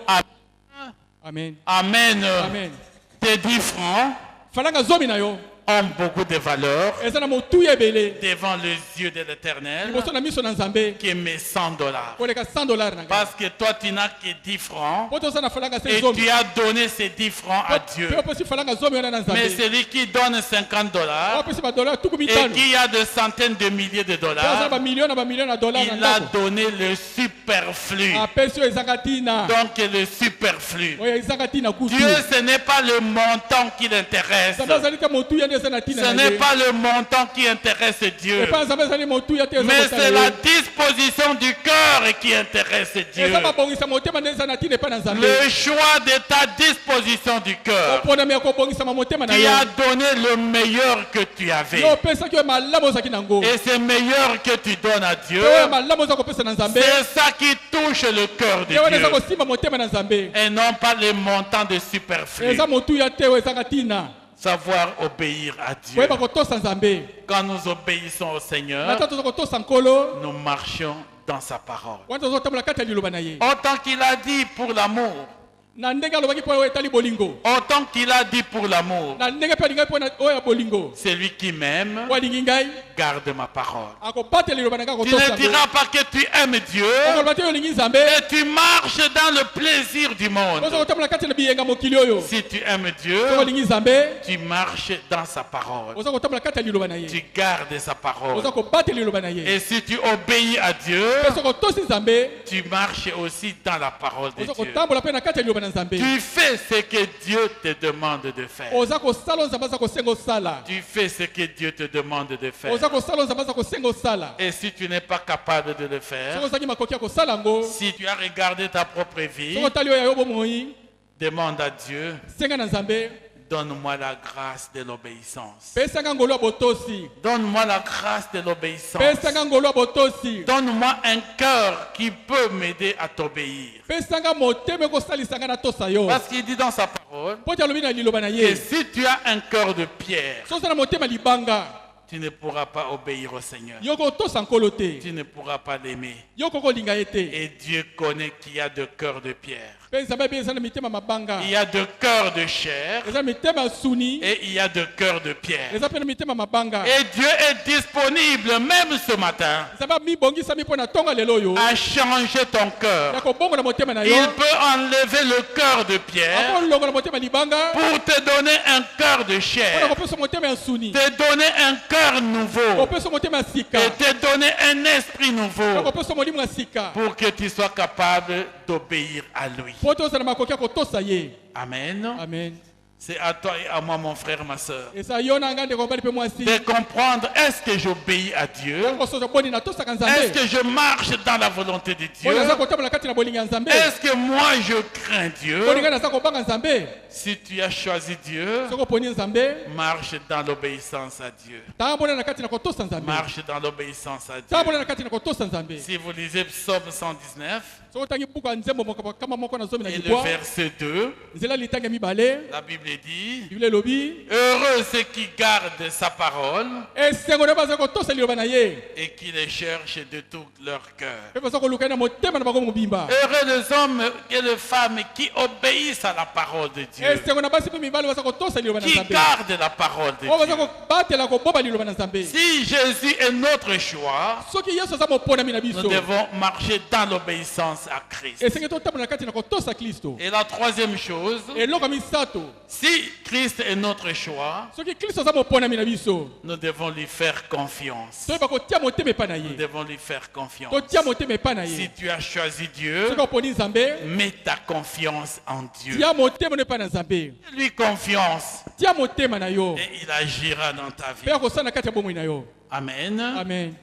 Amen. amen Amen. amen Tes 10 francs falanga zomi na yo ont beaucoup de valeur eza na motuya ebele devant les yeux de l'Éternel liboso na miso na nzambe qui met $100. koleka $100 na ngai Parce que toi, tu n'as que 10 francs po toza na falanga se et zomi tu as donné ces 10 francs à Dieu. mpe opesi falanga zomi wana na Mais nzambe celui qui donne $50 opesi badola tuku et mitano qui a de centaines de milliers de pe aza na dollars, bamilio na bamilio na dolar na il a ndako donné le superflu. apesi oyo ezanga ntina Donc le superflu. oyo ezanga ntina kutu Dieu, ce n'est pas le montant qui l'intéresse. nzambe azali te motuya nde eza na ntina Ce na n'est ye pas le montant qui intéresse Dieu. epa nzambe ezali motuya te eza Mais kotala c'est ye. la disposition du cœur qui intéresse Dieu. eza mabongisa motema nde eza na ntina epai na nzambe Le choix de ta disposition du cœur oponami ya kobongisama motema na qui yo a donné le meilleur que tu avais. yo opesaki oyo malamu ozalaki nango Et c'est meilleur que tu donnes à Dieu. pe oyo malamu oza kopesa na nzambe C'est ça qui touche le cœur de ye wana eza Dieu. kosimba motema na nzambe Et non pas les montants de superflu. eza motuya te oyo ezanga ntina Savoir obéir à Dieu. koyeba kotosa nzambe Quand nous obéissons au Seigneur, nata toza kotosa nkolo nous marchons dans sa parole. wana tozotambola kati ya liloba na ye Autant qu'il a dit pour l'amour, na ndenge alobaki mpo oyo etali bolingo autant qu'il a dit pour l'amour, na ndenge mpe alingai mpo na oyo ya bolingo celui qui m'aime oyo alingi ngai garde ma parole. akobatela liloba na ngai Tu akotosa ne yango diras pas que tu aimes Dieu okoloba te oyo olingi nzambe et tu marches dans le plaisir du monde. oza kotambola kati na biyenga mokili oyo Si tu aimes Dieu, soki olingi nzambe tu marches dans sa parole. oza kotambola kati ya liloba na ye Tu gardes sa parole. oza kobatela liloba na ye Et si tu obéis à Dieu, mpe soki otosi nzambe tu marches aussi dans la parole de oza Dieu. kotambola mpe na kati ya liloba na nzambe Tu fais ce que Dieu te demande de faire. oza kosala oyo nzambe aza kosenga osala Tu fais ce que Dieu te demande de faire. oza kosala oyo nzambe aza kosenga osala Et si tu n'es pas capable de le soki faire, ozalaki makoki ya kosala yango si tu as regardé ta propre vie, soki otali oyo ya yo bomoi demande à Dieu, senga na nzambe donne-moi la grâce de l'obéissance. pesanga ngolu ya botosi Donne-moi la grâce de l'obéissance. pesanga ngolu ya botosi Donne-moi un cœur qui peut m'aider à t'obéir. pesanga motema ekosalisanga na tosa yo Parce qu'il dit dans sa parole mpo ti alobi na liloba na que ye si tu as un cœur de pierre, soki oza na motema libanga tu ne pourras pas obéir au Seigneur. yo kotosa nkolo te Tu ne pourras pas l'aimer. yo kokolinga ye te Et Dieu connaît qu'il y a de cœurs de pierre. mpe nzambe ayebi eza na mitema mabanga Il y a de cœurs de chair eza na mitema ya suni et il y a de cœurs de pierre. eza mpe na mitema mabanga Et Dieu est disponible même ce matin nzambe amibongisami mpo na ntongo ya lelo oyo à changer ton ya cœur. kobongola motema na yo Il peut enlever le cœur de pierre akolongola motema ya libanga pour te donner un cœur de mpona chair. kopesa motema ya suni Te donner un cœur cœur nouveau opesa motema ya sika et te donner un esprit nouveau opesa molimo ya sika pour que tu sois capable d'obéir à lui. po tozala makoki ya kotosa ye. Amen. Amen. C'est à toi et à moi, mon frère, ma soeur, eza yo na ngai ndeko mobali mpe mwasi de comprendre, est-ce que j'obéis à Dieu? kosoza boni natosaka Est-ce nzambe que je marche dans la volonté de Dieu? po naza kotambola kati na bolingi ya nzambe Est-ce que moi je crains Dieu? po ngai naza kobanga nzambe Si tu as choisi Dieu, soki oponi nzambe marche dans l'obéissance à Dieu. tambola na kati na kotosa nzambe Marche dans l'obéissance à tambola Dieu. na kati na kotosa nzambe. Si vous lisez Psaume 119 soki otangi buku ya nzembo kama moko na zomi na et le libwa verset 2, nzela litangi ya mibale la Bible dit, biblia elobi heureux ceux qui gardent sa parole esengo na baza kotosa liloba na ye et qui les cherchent de tout leur cœur. mpe baza koluka ye na motema na bango mobimba. Heureux les hommes et les femmes qui obéissent à la parole de Dieu, esengo na basi mpe mibali baza kotosa liloba na qui nzambe gardent la parole de oyo baza Dieu. kobatela koboba liloba na nzambe. Si Jésus est notre choix, soki yesu aza moponami na nous biso devons marcher dans l'obéissance à Christ. esenge totambola na kati na kotosa kristo. Et la troisième chose, eloko ya misato si Christ est notre choix, soki kristo aza moponami na biso nous devons lui faire confiance. toyeba kotia motema epai na Nous ye devons lui faire confiance. totia motema epai na Si ye tu as choisi Dieu, soki oponi nzambe mets ta confiance en Dieu. tia motema no epai na nzambe Lui confiance tia motema na yo et il agira dans ta mpe vie. akosala na kati ya bomoi na yo. Amen. Amen.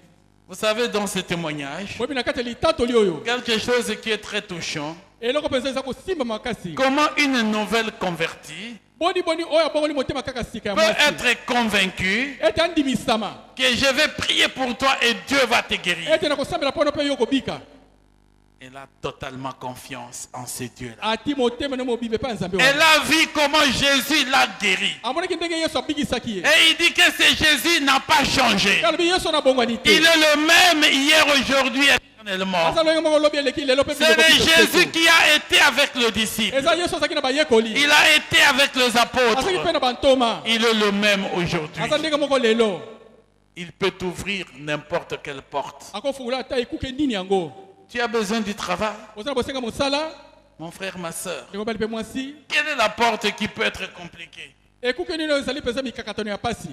Vous savez, dans ce témoignage, boyebi na kati ya litatoli oyo quelque chose qui est très touchant. eloko mpenza eza kosimba makasi Comment une nouvelle convertie boni oyo abongoli motema kaka sika ya peut mwasi être convaincue ete andimisama que je vais prier pour toi et Dieu va te guérir. ete na kosambela mpono mpe yo kobika Elle a totalement confiance en ce Dieu-là. ati motema no mobimba epai ya nzambe Elle wana a vu comment Jésus l'a guéri. amonaki ndenge yesu abikisaki ye Et il dit que ce Jésus n'a pas changé. alobi yesu ana bongwani te Il est le même hier, aujourd'hui, éternellement. aza longe moko lobi eleki lelo mpe C'est le Jésus qui a été avec le disciple. eza yesu azalaki na bayekoli Il a été avec les azalaki mpe apôtres. na bantoma Il est le même aujourd'hui. aza ndenge moko lelo Il peut ouvrir n'importe quelle porte. akofungula ata ekuke nini yango. Tu as besoin du travail, oza na bosenga mosala mon frère, ma soeur. ndenge mobali mpe mwasi Quelle est la porte qui peut être compliquée? ekuke nini oyo ezali mpenza mikakatano ya pasi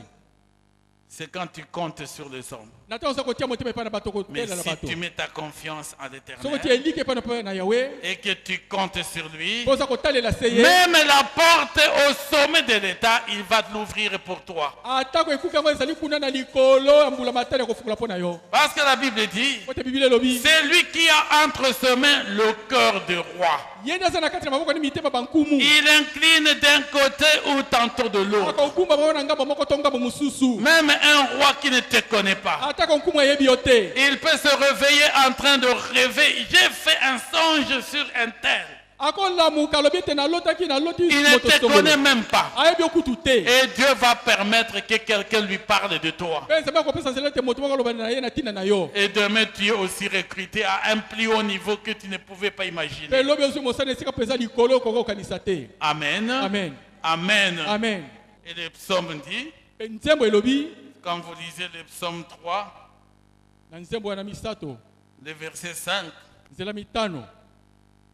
C'est quand tu comptes sur les hommes. na ntango oza kotia motema epai na bato Mais kotelela si bato tu mets ta confiance en soki otia l'Éternel eliki epai na mpe na yawe et que tu comptes sur lui, mpo oza kotalela se ye même la porte au sommet de l'État, il va l'ouvrir pour toi. atako ekuke yango ezali kuna na likolo ya mbula matali ya kofungula mpo na yo Parce que la Bible dit, po te biblia elobi c'est lui qui a entre ses mains le cœur du roi. ye nde aza na kati na maboko ni mitema bankumu Il incline d'un côté ou tantôt de l'autre. akogumba bango na ngambo moko to ngambo mosusu Même un roi qui ne te connaît pas, atako nkumu ayebi yo te il peut se réveiller en train de rêver. J'ai fait un songe sur un tel. akolamuka alobi ete nalotaki naloti Il ne moto te songolo. connaît même pas. ayebi yo kutu te Et Dieu va permettre que quelqu'un lui parle de toi. mpe nzambe akopesa nzela ete moto moko aloba na ye na ntina na yo Et demain, tu es aussi recruté à un plus haut niveau que tu ne pouvais pas mpe imaginer. lobi ozwi mosala esika mpenza likolo okoka kokanisa te. Amen. Amen. Amen. Amen. Et le psaume dit, Mpe nzembo elobi quand vous lisez le psaume 3, na nzembo ya na misato le verset 5, nzela mitano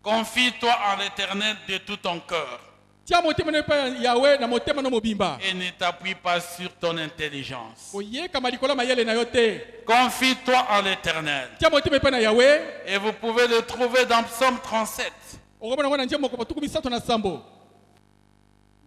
confie-toi en l'Éternel de tout ton cœur tia motema no epai ya yawe na motema no mobimba et ne t'appuie pas sur ton intelligence. koyekama likolo ya mayele na yo te. Confie-toi en l'Éternel. tia motema epai na yawe Et vous pouvez le trouver dans Psaume 37. okomona yango na nzembo moko tuku misato na sambo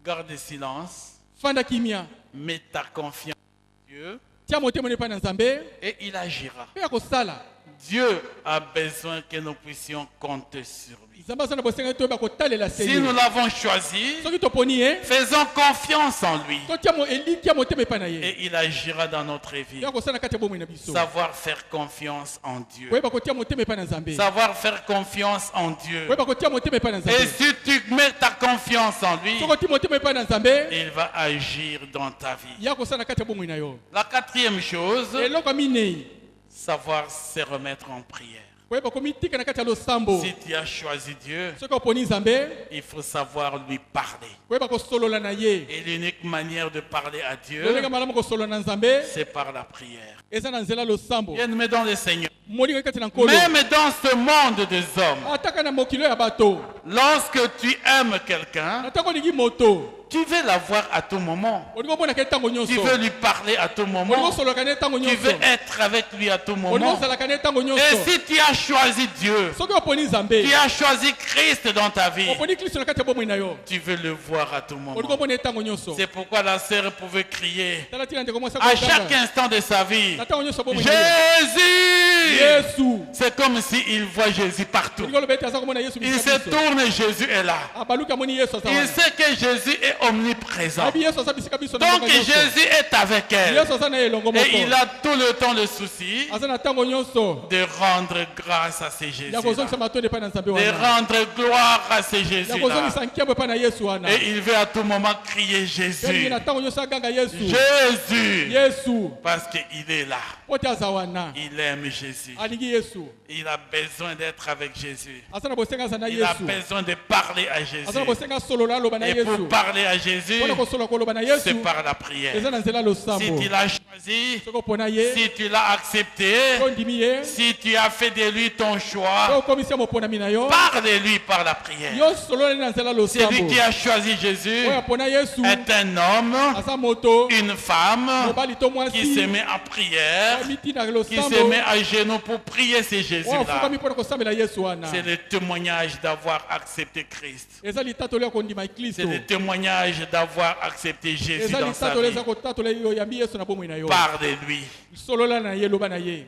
Garde silence, fanda kimia mets ta confiance en Dieu tia motema no epai na nzambe et il agira. mpe akosala. Dieu a besoin que nous puissions compter sur lui. nzambe aza na bosenga toyeba kotalela se Si ye nous l'avons choisi, soki toponi ye faisons confiance en lui totia elikia motema epai na ye et il agira dans notre vie. ya kosala na kati ya bomoi na biso Savoir faire confiance en Dieu. koyeba kotia motema epai na nzambe Savoir faire confiance en Dieu. koyeba kotia motema epai na Et nzambe si tu mets ta confiance en lui, soki otia motema epai na nzambe il va agir dans ta vie. ya kosala na kati ya bomoi na yo. La quatrième chose, eloko ya minei savoir se remettre en prière. koyeba komitika na kati ya losambo Si tu as choisi Dieu, soki oponi nzambe il faut savoir lui parler. koyeba kosolola na ye Et l'unique manière de parler à Dieu, lolenge malamu kosolola na nzambe c'est par la prière. eza na nzela losambo Bien-aimés dans le Seigneur, molinga kati na nkolo même dans ce monde des hommes, ataka na mokilo ya bato Lorsque tu aimes quelqu'un, na ntango olingi moto tu veux l'avoir à tout moment. olingi omonaka ye ntango Tu nyonso veux lui parler à tout olingi moment. osoloka ne ntango Tu nyonso veux être avec lui à tout olingi moment. ozalaka ne ntango Et nyonso si tu as choisi Dieu, soki oponi nzambe tu as choisi Christ dans ta vie, oponi kristo na kati ya bomoi na yo tu veux le voir à tout moment. olingi omona ye ntango nyonso C'est pourquoi la sœur pouvait crier tala tina ndeko mwasi à chaque instant de sa vie, na ntango nyonso ya bomoi na yo Jésus! yesu C'est comme s'il voit Jésus partout. olingi oloba ete aza komona yesu Il bisika se biso tourne, Jésus est là. abaluki amoni yesu aza Il wana sait que Jésus est omniprésent. abi yesu aza bisika biso na Donc ndenge nyonso. Jésus est avec elle. yesu aza na ye elongo Et moko il a tout le temps le souci aza na ntango nyonso de rendre grâce à ces Jésus. ya kozongisa matondo epai na nzambe De wana rendre gloire à ces ya Jésus-là. kozongisa nkembo epai na yesu wana Et il veut à tout moment crier pelingi Jésus. na ntango nyonso aganga yesu Jésus. yesu Parce qu'il est là. po te aza wana Il aime Jésus. alingi yesu Il a besoin d'être avec Jésus. aza na bosenga aza na Il a yesu besoin de parler à aza na Jésus. bosenga asolola aloba na Et yesu pour parler à Jésus, mpona kosolola koloba na c'est yesu par la prière. eza na nzela ya Si losambo tu l'as choisi, soki opona ye si tu l'as accepté, soki ondimi ye si tu as fait de lui ton soki choix, okomisi ya moponami na yo parle-lui par la prière. yo sololani na nzela ya Celui losambo qui a choisi Jésus oyo apona yesu est un homme, aza moto une femme mobali to qui se mwasi met en prière, mitina qui se losambo met à genoux pour prier ces oyo Jésus-là. afukami mpona kosambela yesu wana C'est le témoignage d'avoir accepté Christ. eza litatolo ya kondima C'est kristo le témoignage d'avoir accepté Jésus eza dans sa litatolo vie. eza kotatola yo yambi yesu na bomoi na yo Parle de lui. solola na ye loba na ye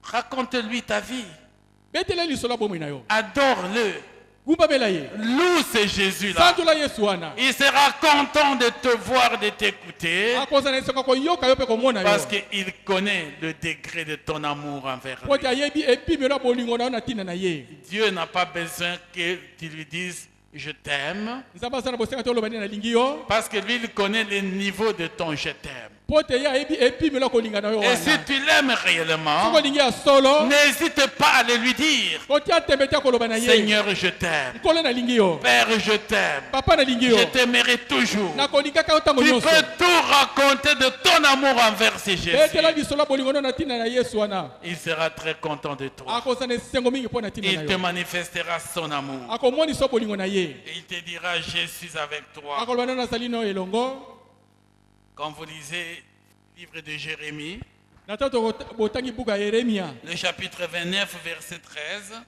Raconte-lui ta vie. betela lisolo ya bomoi na yo Adore-le. gumbamela ye Loue ce Jésus-là. sanzola yesu wana Il sera content de te voir, de t'écouter, akozala esika koyoka yo mpe komona yo parce qu'il connaît le degré de ton amour envers po te lui. ayebi epimelo ya bolingo na yo na ntina na ye Dieu n'a pas besoin que tu lui dises je t'aime, nzambe aza na bosenga te oloba nde nalingi yo parce que lui, il connaît le niveau de ton je t'aime. po te ye ayebi epimelo ya kolinga na yo Et si wana tu l'aimes soki réellement, olingi ya solo n'hésite pas à le lui dire. kotia tembe te ya koloba na ye Seigneur, je t'aime. nkolo nalingi yo Père, je t'aime. papa nalingi yo Je t'aimerai toujours. nakolingaka yo ntango Tu nyonso peux tout raconter de ton amour envers ces Jésus. betela lisolo ya bolingo no na ntina na yesu wana Il sera très content de toi. akozala na esengo mingi mpo na ntina na Il te yo manifestera son amour. akomonisa bolingo na ye Et il te dira, je suis avec toi. akoloba nano nazali no elongo Quand vous lisez le livre de Jérémie, na ntango botangi buku ya yeremia le chapitre 29, verset 13,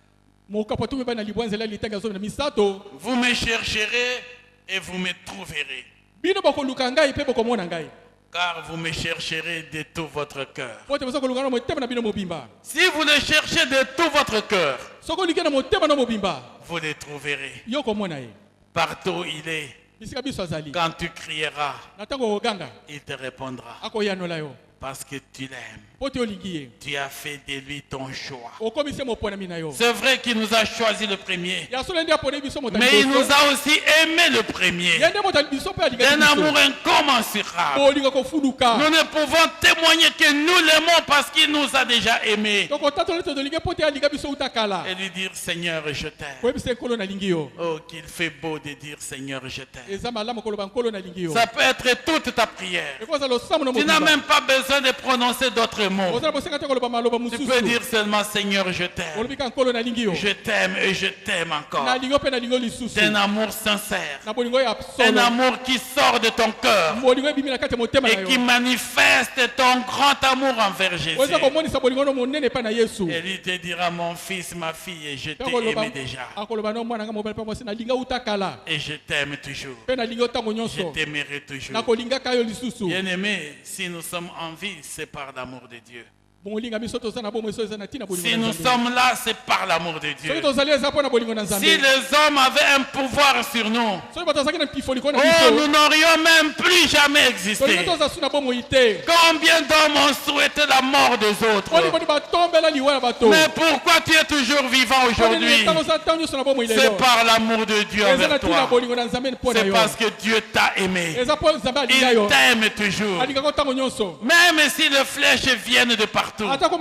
mokapo tumi bana libwa nzela ya litangi ya zomi na misato vous me chercherez et vous me trouverez, bino bokoluka ngai mpe bokomona ngai car vous me chercherez de tout votre cœur. po te boza koluka na motema na bino mobimba Si vous le cherchez de tout votre cœur, soki olingi na motema na mobimba vous le trouverez. yo komona ye Partout où il est, bisika biso azali quand tu crieras, na ntango okoganga il te répondra. akoyanola yo Parce que tu l'aimes. po te olingi ye Tu as fait de lui ton choix. okomisi moponami na yo C'est vrai qu'il nous a choisi le premier, ya solo nde aponi biso moto mais il nous a aussi aimé le premier. ye nde moto biso mpe alinga D'un amour biso incommensurable. bolinga kofuluka Nous ne pouvons témoigner que nous l'aimons parce qu'il nous a déjà aimés. tokotatola ete tolingi po te alinga biso uta kala Et lui dire, Seigneur, je t'aime. koyebisa nkolo nalingi yo Oh, qu'il fait beau de dire, Seigneur, je t'aime. eza malamu koloba nkolo nalingi yo Ça peut être toute ta prière. ekozala losambo na Tu n'as mobimba même pas besoin de prononcer d'autres mots. ozala bosenga te koloba maloba Tu peux mosusu dire seulement, Seigneur, je t'aime. olobi ka nkolo nalingi yo Je t'aime et je t'aime encore. nalingi yo mpe nalingi yo lisusu C'est un amour sincère. na bolingo ya Un solo amour qui sort de ton cœur bolingo ebimi na kati ya motema na et qui yo manifeste ton grand amour envers Jésus. oza komonisa bolingo no monene epai na yesu Et lui te dira, mon fils, ma fille, je Mpe t'ai akoloba- aimé déjà. akoloba no mwana nga mobali mpe mwasi nalinga uta kala Et je t'aime toujours. mpe nalingi yo ntango Je nyonso t'aimerai toujours. nakolingaka yo lisusu Bien-aimés, si nous sommes en vie, c'est par l'amour de Dieu. bolinga biso toza na bomoi so eza na ntina bolingo Si na nous nzambe sommes là, c'est par l'amour de Dieu. soki tozali eza mpo na bolingo na Si nzambe les hommes avaient un pouvoir sur nous, soki bato azalaki na pifoliko na oh, biso nous n'aurions même plus jamais tolingi existé. toza su na bomoi te Combien d'hommes ont souhaité la mort des autres? bolingo batombela liwa ya bato Mais pourquoi tu es toujours vivant aujourd'hui? ntango oza ntango nyonso na bomoi C'est lelo par l'amour de Dieu eza na envers ntina toi. bolingo na nzambe mpo na C'est yo parce que Dieu t'a aimé. eza mpo nzambe alinga Il yo t'aime toujours. alingaka ntango nyonso Même si les flèches viennent de partout, atako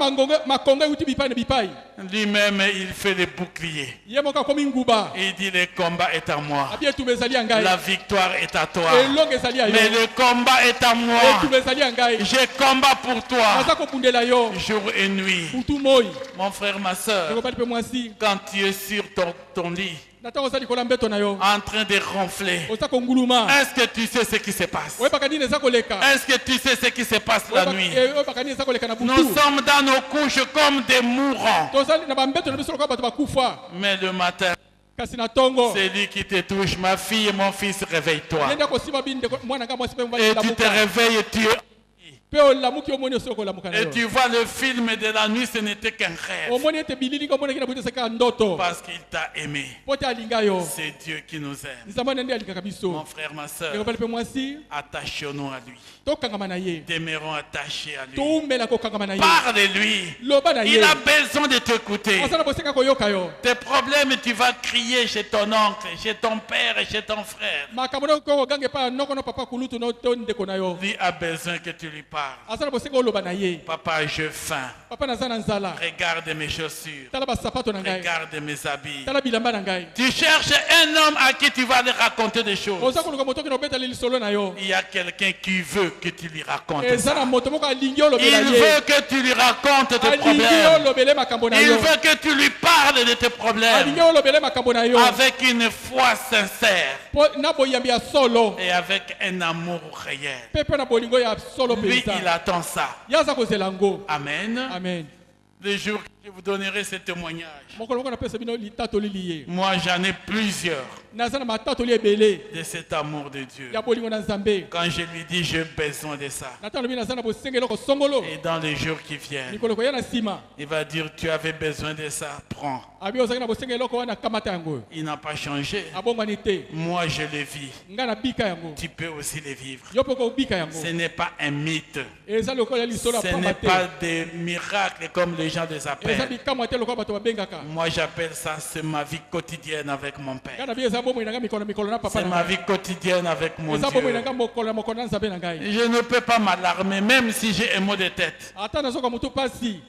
makongo euti bipai na bipai lui-même, il fait les boucliers. ye moko akomi nguba Il dit, le combat est à moi. abi etumba ezali ya ngai La victoire est à toi. elongo ezali ya yo Mais le combat est à moi. etumba ezali ya ngai Je combats pour toi, naza kobundela yo jour et nuit. butu moi Mon frère, ma soeur, ekobali mpe mwasi quand tu es sur ton lit, na ntango oza likolo ya mbeto na yo en train de ronfler. oza konguluma Est-ce que tu sais ce qui se passe? oyebaka nini eza koleka Est-ce que tu sais ce qui se passe la nuit? oyebaka nini eza koleka na Nous butu sommes dans nos couches comme des mourants. tozali na bambeto na biso lokola bato bakufa Mais le matin, kasi na ntongo c'est lui qui te touche. Ma fille et mon fils, réveille-toi. yende akosimba bino ndeko mwana nga mwasi mpe mobali Et tu te lamuka réveilles et tu... mpe olamuki omoni osi okolamuka na Et yo tu vois le film de la nuit, ce n'était qu'un rêve. omoni ete bilili nga omonaki na butu eseka ndoto Parce qu'il t'a aimé. po te alinga yo C'est Dieu qui nous aime. nzambe nde alingaka Mon biso frère, ma soeur, ekobali mpe mwasi attachons-nous à lui. tokangama na ye Demeurons attachés à lui. toumela kokangama na ye Parle-lui. loba na ye Il a besoin de t'écouter. aza na bosenga koyoka yo Tes problèmes, tu vas crier chez ton oncle, chez ton père et chez ton frère. makambo noko kogange epai ya noko no papa kulutu no to ndeko na yo Lui a besoin que tu lui parles. aza na bosenga oloba na ye Papa, je faim. papa naza na nzala Regarde mes chaussures. tala basapato na ngai Regarde mes habits. tala bilamba na ngai Tu cherches un homme à qui tu vas lui raconter des choses. oza koluka moto oki na obetali lisolo na yo Il y a quelqu'un qui veut que tu lui racontes eza na ça. moto moko alingi olobela Il ye veut que tu lui racontes tes alingi problèmes. olobele makambo na Il yo veut que tu lui parles de tes alingi problèmes olobele makambo na yo avec une foi sincère po na boyambi ya solo et avec un amour réel. mpe mpe na bolingo ya solo Lui, il mpenza attend ça. ye aza kozela ngo Amen. amen Le jour que je vous donnerai ce témoignage. mokolo moko napesa bino litatoli ye Moi, j'en ai plusieurs naza na matatoli ebele de cet amour de Dieu. ya bolingo na nzambe Quand je lui dis, j'ai besoin de ça. na ntango lobi naza na bosenga eloko songolo Et dans les jours qui viennent, mikolo koya na nsima il va dire, tu avais besoin de ça, prends. abi ozalaki na bosenga eloko wana kamata yango Il n'a pas changé. abongwani te Moi, je le vis. ngai nabika yango Tu peux aussi le vivre. yo mpe kobika yango Ce n'est pas un mythe. eza lokola ya lisolo ya Ce pamba n'est te pas des miracles comme les gens les eza appellent. bikamwa te lokola bato babengaka Moi, j'appelle ça, c'est ma vie quotidienne avec mon ngai Père. nabi eza bomoi na ngai mikolo na papa C'est na ma ngai vie quotidienne avec mon eza bomoi na Dieu. ngai mokolo na mokolo na nzambe na ngai Je ne peux pas m'alarmer, même si j'ai un mot de tête. ata nazoka motu pasi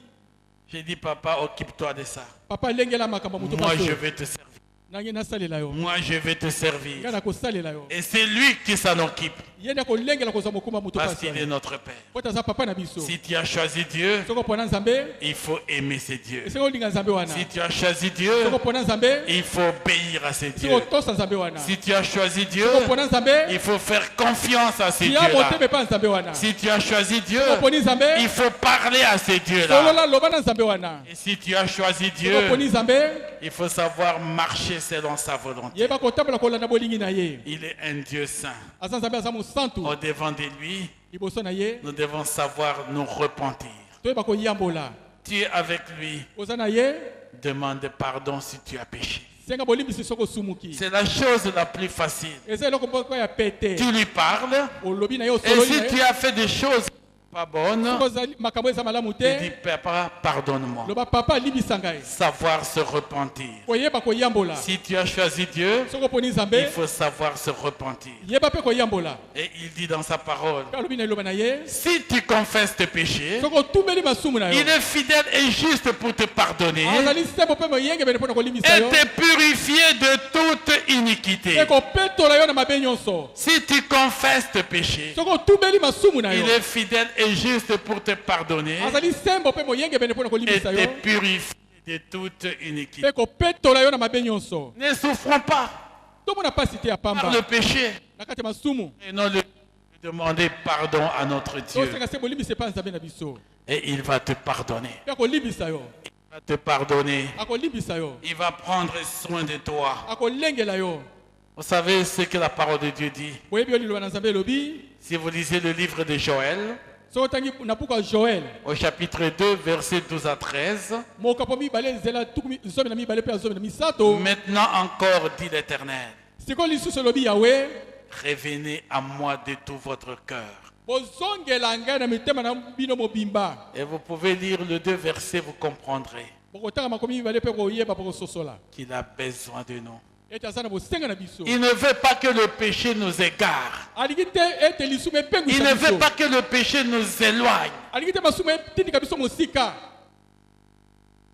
J'ai dit, papa, occupe-toi de ça. papa alengela makambo motu Moi, pasi je oyo. vais te servir. nange nasalela yo Moi, je vais te servir. ngai nakosalela yo Et c'est lui qui s'en occupe. ye nde akolengela kozwa mokumba motu Parce pasi qu'il est notre Père. po te aza papa na biso Si tu as choisi Dieu, soki opona nzambe il faut aimer ce Dieu. esengeli olinga nzambe wana Si tu as choisi Dieu, soki opona nzambe il faut obéir à ce soki Dieu. otosa nzambe wana Si tu as choisi Dieu, soki opona nzambe il faut faire confiance à ce tia Dieu-là. motema epa nzambe wana Si tu as choisi Dieu, soki oponi nzambe il faut parler à ce Dieu-là. solola loba na nzambe wana Et si tu as choisi soki Dieu, oponi nzambe il faut savoir marcher selon sa volonté. yeba kotambola kolanda bolingi na ye Il est un Dieu saint. aza nzambe aza mosantu Au devant de lui, liboso na ye nous devons savoir nous repentir. toyeba koyambola Tu es avec lui, oza na ye demande pardon si tu as péché. senga bolimbisi soki osumuki C'est la chose la plus facile. eza eloko moko ya pete Tu lui parles, olobi na ye et osololi si na tu ye as fait des choses pas bonnes, soki ozali makambo eza malamu tu dis, te papa, pardonne-moi. loba papa alimbisa ngai Savoir se repentir. koyeba koyambola Si tu as choisi Dieu, soki oponi il nzambe faut savoir se repentir. yeba mpe koyambola Et il dit dans sa parole, mpe alobi na eloba na ye si tu confesses tes péchés, soki otumeli masumu na yo il est fidèle et juste pour te pardonner azali sembo mpe moyengebene mpo na kolimbisa et yo te purifier de toute iniquité. mpe kopetola yo na mabe nyonso Si tu confesses tes péchés, soki otumeli masumu na yo il est fidèle et juste pour te pardonner azali sembo mpe moyengebene mpo na et kolimbisa te yo purifier de toute iniquité. mpe kopetola yo na mabe nyonso Ne souffrons pas tomona pasi te ya par pamba le péché na kati ya masumu et non le demander pardon à notre Dieu. tosenga se bolimbisa epa nzambe na biso Et il va te pardonner. mpe akolimbisa yo Il va te pardonner. akolimbisa yo Il va prendre soin de toi. akolengela yo Vous savez ce que la parole de Dieu dit? boyebi yo liloba na nzambe elobi Si vous lisez le livre de Joël, soki otangi na buku ya joel au chapitre 2, versets 12 à 13, mokapo mibale nzela zomi na mibale mpe ya zomi na misato maintenant encore, dit l'Éternel, sikoyo lisusu elobi yawe revenez à moi de tout votre cœur. bozongela ngai na mitema na bino mobimba Et vous pouvez lire les deux versets, vous comprendrez bokotanga makomi mibale mpe koyeba bokososola qu'il a besoin de nous. ete aza na bosenga na biso Il ne veut pas que le péché nous égare. alingi te ete lisumu Il ne epengwisa veut biso pas que le péché nous éloigne. alingi te masumu etindika biso mosika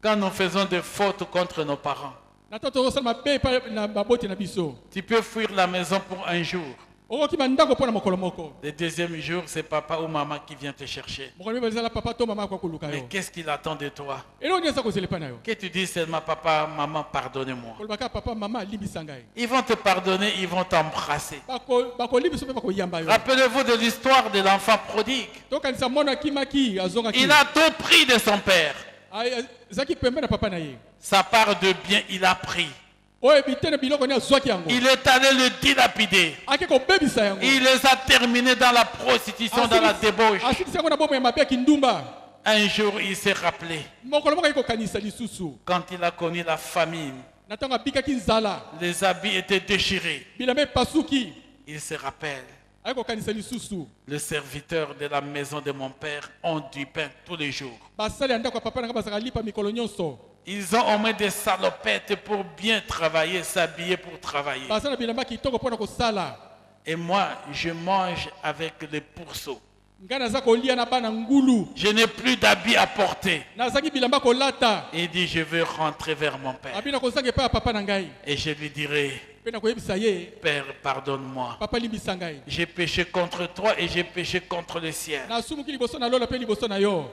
Quand nous faisons des fautes contre nos parents, na ntango tozosala mabe epai na baboti na biso tu peux fuir la maison pour un jour. okokima ndako mpo na mokolo moko. Le deuxième jour, c'est papa ou maman qui vient te chercher. Mokolo mibale ezala papa to mama akokoluka Mais yo. qu'est-ce qu'il attend de toi? Eloko nini eza kozela epai na yo? Que tu dis seulement papa, maman, pardonnez-moi. kolobaka papa mama alimbisa ngai. Ils vont te pardonner, ils vont t'embrasser. Bakolimbisa mpe bakoyamba yo. Rappelez-vous de l'histoire de l'enfant prodigue. tokanisa mwana akimaki azongaki. Il a tout pris de son père. ezalaki pembe na papa na ye. Sa part de bien, il a pris. oyo bitene biloko ni azwaki yango. Il est allé le dilapider. ake kobebisa yango. Il les a terminés dans la prostitution, dans la débauche. asilisi yango na bomo ya mabe ya kindumba. Un jour, il s'est rappelé. mokolo moko akokanisa lisusu. Quand il a connu la famine, na ntango abikaki nzala. les habits étaient déchirés. bilamba epasuki. Il se rappelle. akokanisa lisusu. Le serviteur de la maison de mon père ont du pain tous les jours. basali ya ndako ya papa na ngai bazalaka lipa mikolo nyonso. Ils ont au moins des salopettes pour bien travailler, s'habiller pour travailler. basala bilamba kitoko mpona kosala. Et moi, je mange avec les pourceaux. ngai naza kolia na bana ngulu. Je n'ai plus d'habits à porter. nazaki bilamba kolata. Il dit, je veux rentrer vers mon père. abi na kozanga epai ya papa na ngai. Et je lui dirai, mpe na koyebisa ye. Père, pardonne-moi. papa limbisa ngai. J'ai péché contre toi et j'ai péché contre le ciel. nasumuki liboso na lola mpe liboso na yo.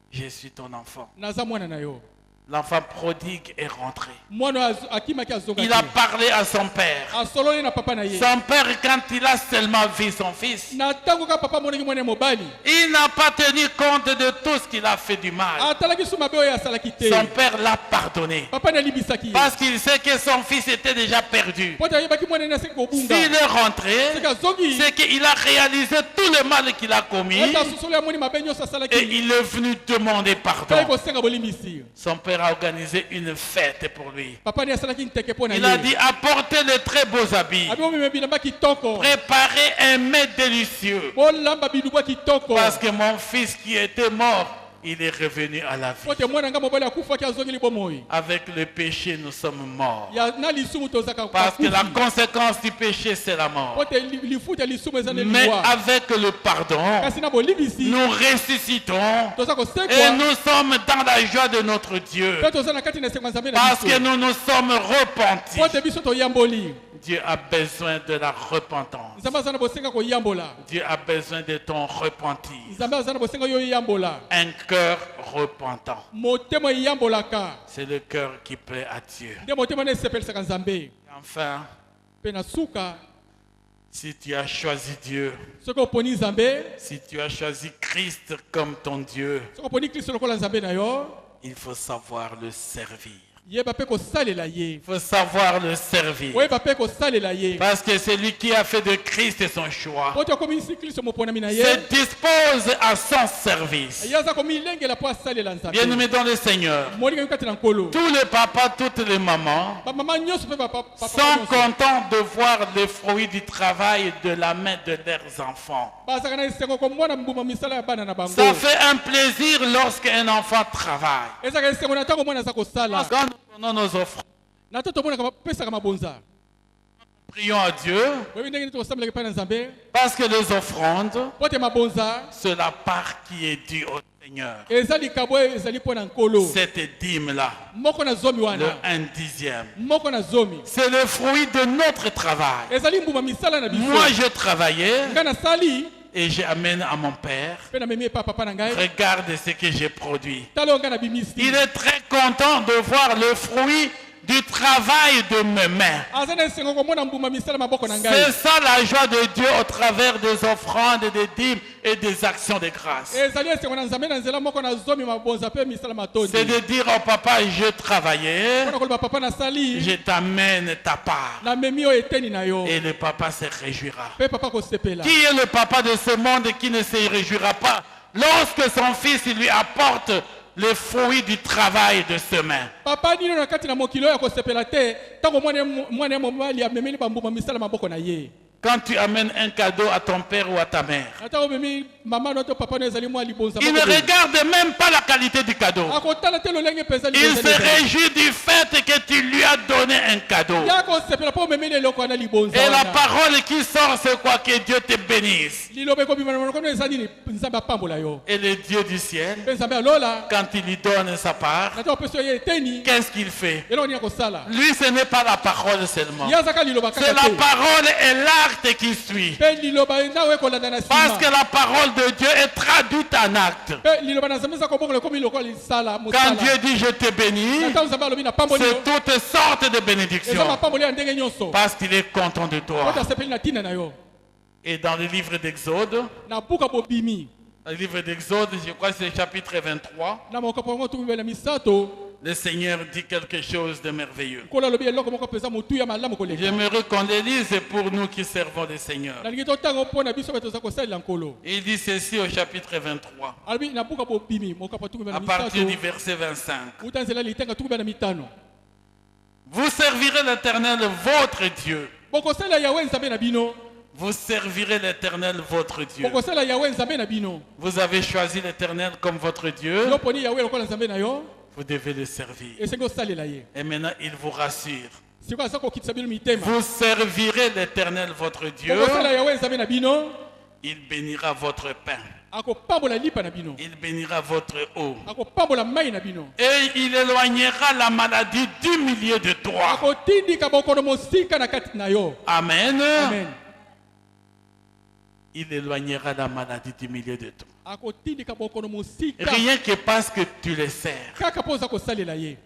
Je suis ton enfant. naza mwana na yo. L'enfant prodigue est rentré. mwana akimaki azongaki. Il a parlé à son père. asololi na papa na ye. Son père, quand il a seulement vu son fils, na ntango kaka papa amonaki mwana ya mobali. il n'a pas tenu compte de tout ce qu'il a fait du mal. atalaki su mabe oyo asalaki te. Son père l'a pardonné. papa na limbisaki ye. Parce qu'il sait que son fils était déjà perdu. po te ayebaki mwana nini aseki kobunga. S'il est rentré, seki azongi. c'est qu'il a réalisé tout le mal qu'il a commis ata asusoli amoni mabe nyonso et asalaki. il est venu demander tai pardon. kosenga bolimbisi. Son père a organisé une fête pour lui. papa ni asalaki nteke mpo na Il a ye. dit apportez de très beaux habits. abi omema bilamba kitoko. Préparez un mets délicieux. bolamba bilubwa kitoko. Parce que mon fils qui était mort, il est revenu à la vie. po te mwana nga mobali akufaki azongeli bomoi. Avec le péché, nous sommes morts. ya na lisumu tozaka Parce que la bakufi. conséquence du péché, c'est la po mort. te lifuta lisumu eza nde Mais liwa. avec le pardon, kasi na bolimbisi. nous ressuscitons toza et kosekwa. nous sommes dans la joie de notre Dieu. mpe toza na kati na esengo ya nzambe na Parce que biso. nous nous sommes repentis. po te biso toyamboli. Dieu a besoin de la repentance. nzambe aza na bosenga koyambola. Dieu a besoin de ton repentir. nzambe aza na bosenga oyo oyambola. Un cœur repentant. motema eyambolaka. C'est le cœur qui plaît à Dieu. nde motema nde esepelisaka nzambe. Enfin, mpe na suka si tu as choisi Dieu, soki oponi nzambe. si tu as choisi Christ comme ton Dieu, soki oponi kristo lokola nzambe na yo. il faut savoir le servir. yeba mpe kosalela ye. Il faut savoir le servir. oyeba mpe kosalela ye. Parce que c'est lui qui a fait de Christ son choix. po te akomisi kristo moponami na ye. Se dispose à son service. ye aza komilengela mpo asalela nzambe. Bien-aimés dans le Seigneur, molinga kati na nkolo. tous les papas, toutes les mamans bamama nyonso mpe papa sont nyonso. contents de voir les fruits du travail de la main de leurs enfants. bazalaka na esengo komona mbuma misala ya bana na bango. Ça fait un plaisir lorsqu'un enfant travaille. ezalaka esengo na ntango mwana aza kosala. Quand nous donnons nos offres, na to tomonaka bapesaka mabonza. prions à Dieu oyebi ndenge nini tokosambelaka epai na nzambe. parce que les offrandes, po te mabonza c'est la part qui est due au Seigneur. eza likabo oyo ezali mpo na nkolo. Cette dîme-là, moko na zomi le wana. 1/10, moko na zomi. c'est le fruit de notre travail. ezali mbuma misala na biso. Moi, je travaillais ngai nasali et j'amène à mon père. mpe namemi epai ya papa na ngai. Regarde ce que j'ai produit. tala oyo ngai nabimisi. Il est très content de voir le fruit du travail de mes mains. aza na esengo komona mbuma misala maboko na C'est ngai. ça la joie de Dieu au travers des offrandes, des dîmes et des actions de grâce. ezali esengo na nzambe na nzela moko na zomi mabonza mpe misala matoni. C'est de dire au papa, je travaillais, mpona koloba papa nasali. je t'amène ta part. namemi oyo eteni na yo. Et le papa se réjouira. mpe papa kosepela. Qui est le papa de ce monde qui ne se réjouira pas lorsque son fils lui apporte le fruit du travail de ses mains? papa nini na kati na mokili oyo akosepela te ntango mwana ya mobali amemeli bambuma misala maboko na ye. Quand tu amènes un cadeau à ton père ou à ta mère, na ntango omemi mama no to papa no ezali mwa libonza il ne moko boye. regarde même pas la qualité du cadeau. akotala te lolenge mpenza Il libonza se ezali. réjouit du fait que tu lui as donné un cadeau. ya kosepela mpo omemeli eloko wana libonza Et la wana. parole qui sort, c'est quoi? Que Dieu te bénisse. liloba ekobima na monoko no eza nini nzambe apambola yo. Et le Dieu du ciel, mpe nzambe alola. quand il lui donne sa part, na ntango opesi yo ye eteni. qu'est-ce qu'il fait? eloko nini akosala. Lui, ce n'est pas la parole seulement. ye azaka liloba C'est kaka la te. parole et l'acte qui suit. mpe liloba nawe kolanda na Parce que nsima la parole de Dieu est traduite en acte. mpe liloba na nzambe eza kobongola ekomi lokola lisala Quand mosala Dieu dit je te bénis, na ntango nzambe alobi na pamboli yo c'est toutes sortes de eza bénédictions. mapamboli ya ndenge nyonso Parce qu'il est content de toi. ota asepeli na ntina na yo Et dans le livre d'Exode, na buka bobimi le livre d'Exode, je crois que c'est le chapitre 23, na mokapo yango tukubela misato le Seigneur dit quelque chose de merveilleux. nkolo alobi eloko moko mpenza motu ya malamu koleka J'aimerais qu'on le lise pour nous qui servons le Seigneur. nalingi totanga mpo na biso bato toza kosalela nkolo Il dit ceci au chapitre 23, alobi na buka bobimi mokapo tukubela à partir du misato verset 25. uta nzela litenga tukubela mitano Vous servirez l'Éternel, votre Dieu. bokosala yawe nzambe na bino Vous servirez l'Éternel, votre Dieu. bokosala yawe nzambe na bino Vous avez choisi l'Éternel comme votre Dieu. yo poni yawe lokola nzambe na yo Vous devez le servir. esengi osalela ye Et maintenant, il vous rassure. sikoyo aza kokitisa bino mitema Vous servirez l'Éternel, votre Dieu. bokosala yawe nzambe na bino Il bénira votre pain. akopambola lipa na bino Il bénira votre eau. akopambola mai na bino Et il éloignera la maladie du milieu de toi. akotindika bokono mosika na kati na yo Amen. amen Il éloignera la maladie du milieu de toi. akotindika bokono mosika Rien que parce que tu le sers. kaka mpo oza kosalela ye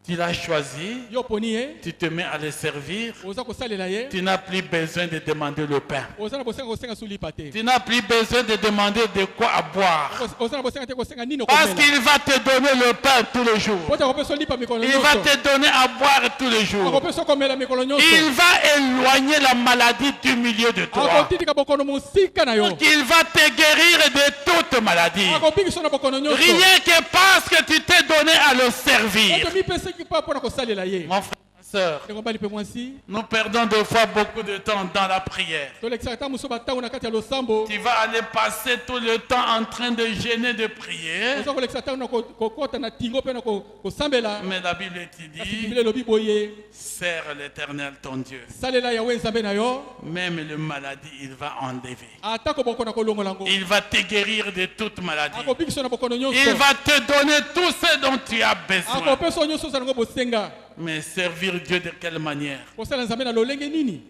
Tu l'as choisi, yo poni ye tu te mets à le servir. oza kosalela ye Tu n'as plus besoin de demander le pain. oza na bosenga kosenga su lipa te Tu n'as plus besoin de demander de quoi à boire. oza na bosenga te kosenga nini Parce okomela qu'il va te donner le pain tous les jours. po te akopesa lipa mikolo Il va nyonso te donner à boire tous les jours. akopesa okomela mikolo Il nyonso va éloigner la maladie du milieu de toi. akotindika bokono mosika na yo Il va te guérir de toute maladie. akobikisa na bokono nyonso Rien que parce que tu t'es donné à le servir. oto mipesaki mpa mpona kosalela ye Mon frère, ma soeur, ndeko mobali mpe mwasi nous perdons des fois beaucoup de temps dans la prière. tolekisaka ta mosusu batango na kati ya losambo Tu vas aller passer tout le temps en train de gêner de prier. oza kolekisa ntango na kokota na tingo mpe na kosambela Mais la Bible te kasi dit, biblia elobi boye sers l'Éternel ton Dieu. salela yawe nzambe na yo Même le maladie, il va enlever. atako bokono kolongola yango Il va te guérir de toute maladie. akobikisa na bokono Il nyonso va te donner tout ce dont tu as besoin. akopesa yo nyonso oza nango bosenga Mais servir Dieu de quelle manière? kosala nzambe na lolenge nini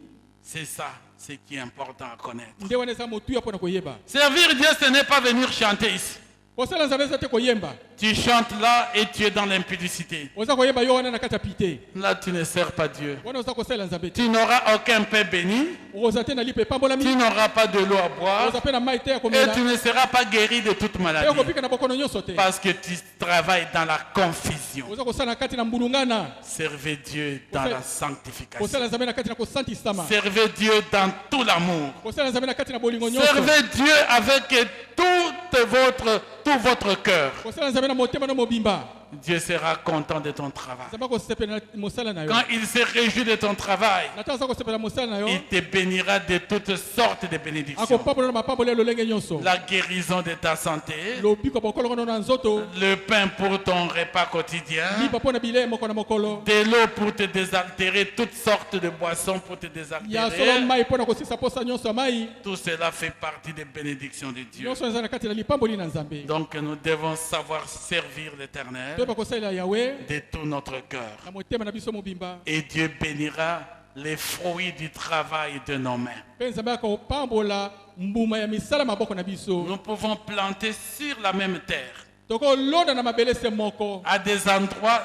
C'est ça, ce qui est important à connaître. nde wana eza motuya mpona koyeba Servir Dieu, ce n'est pas venir chanter ici. kosala nzambe eza te koyemba Tu chantes là et tu es dans l'impudicité. oza koyeba yo wana na kati ya pite Là, tu ne sers pas Dieu. wana oza kosalela nzambe te Tu n'auras aucun pain béni. okoza te na lipa epambolami Tu n'auras pas de l'eau à boire. oza mpe na mai te ya Et komela tu ne seras pas guéri de toute te maladie. okobika na bokono nyonso te Parce que tu travailles dans la confusion. oza kosala na kati na mbulungana Servez Dieu dans la sanctification. kosala nzambe na kati na kosantisama Servez Dieu dans tout l'amour. kosala nzambe na kati na bolingo nyonso Servez Dieu avec tout votre cœur. kosala nzambe na motema no mobimba Dieu sera content de ton travail. nzambe akosepela na mosala na yo Quand il se réjouit de ton travail, na ntango aza kosepela mosala na yo il te bénira de toutes sortes de bénédictions. akopambola na mapamboli ya lolenge nyonso La guérison de ta santé, lobiko bokolongono na nzoto le pain pour ton repas quotidien, lipa mpo na bilei moko na mokolo de l'eau pour te désaltérer, toutes sortes de boissons pour te ya solo désaltérer. mai mpo na kosisa posa nyonso ya mai Tout cela fait partie des bénédictions de Dieu. nyonso eza na kati na lipamboli na nzambe Donc nous devons savoir servir l'Éternel toyeba kosalela yawe de tout notre cœur. na motema na biso mobimba Et Dieu bénira les fruits du travail de nos mains. mpe nzambe akopambola mbuma ya misala maboko na biso Nous pouvons planter sur la même terre, tokolonda na mabelese moko à des endroits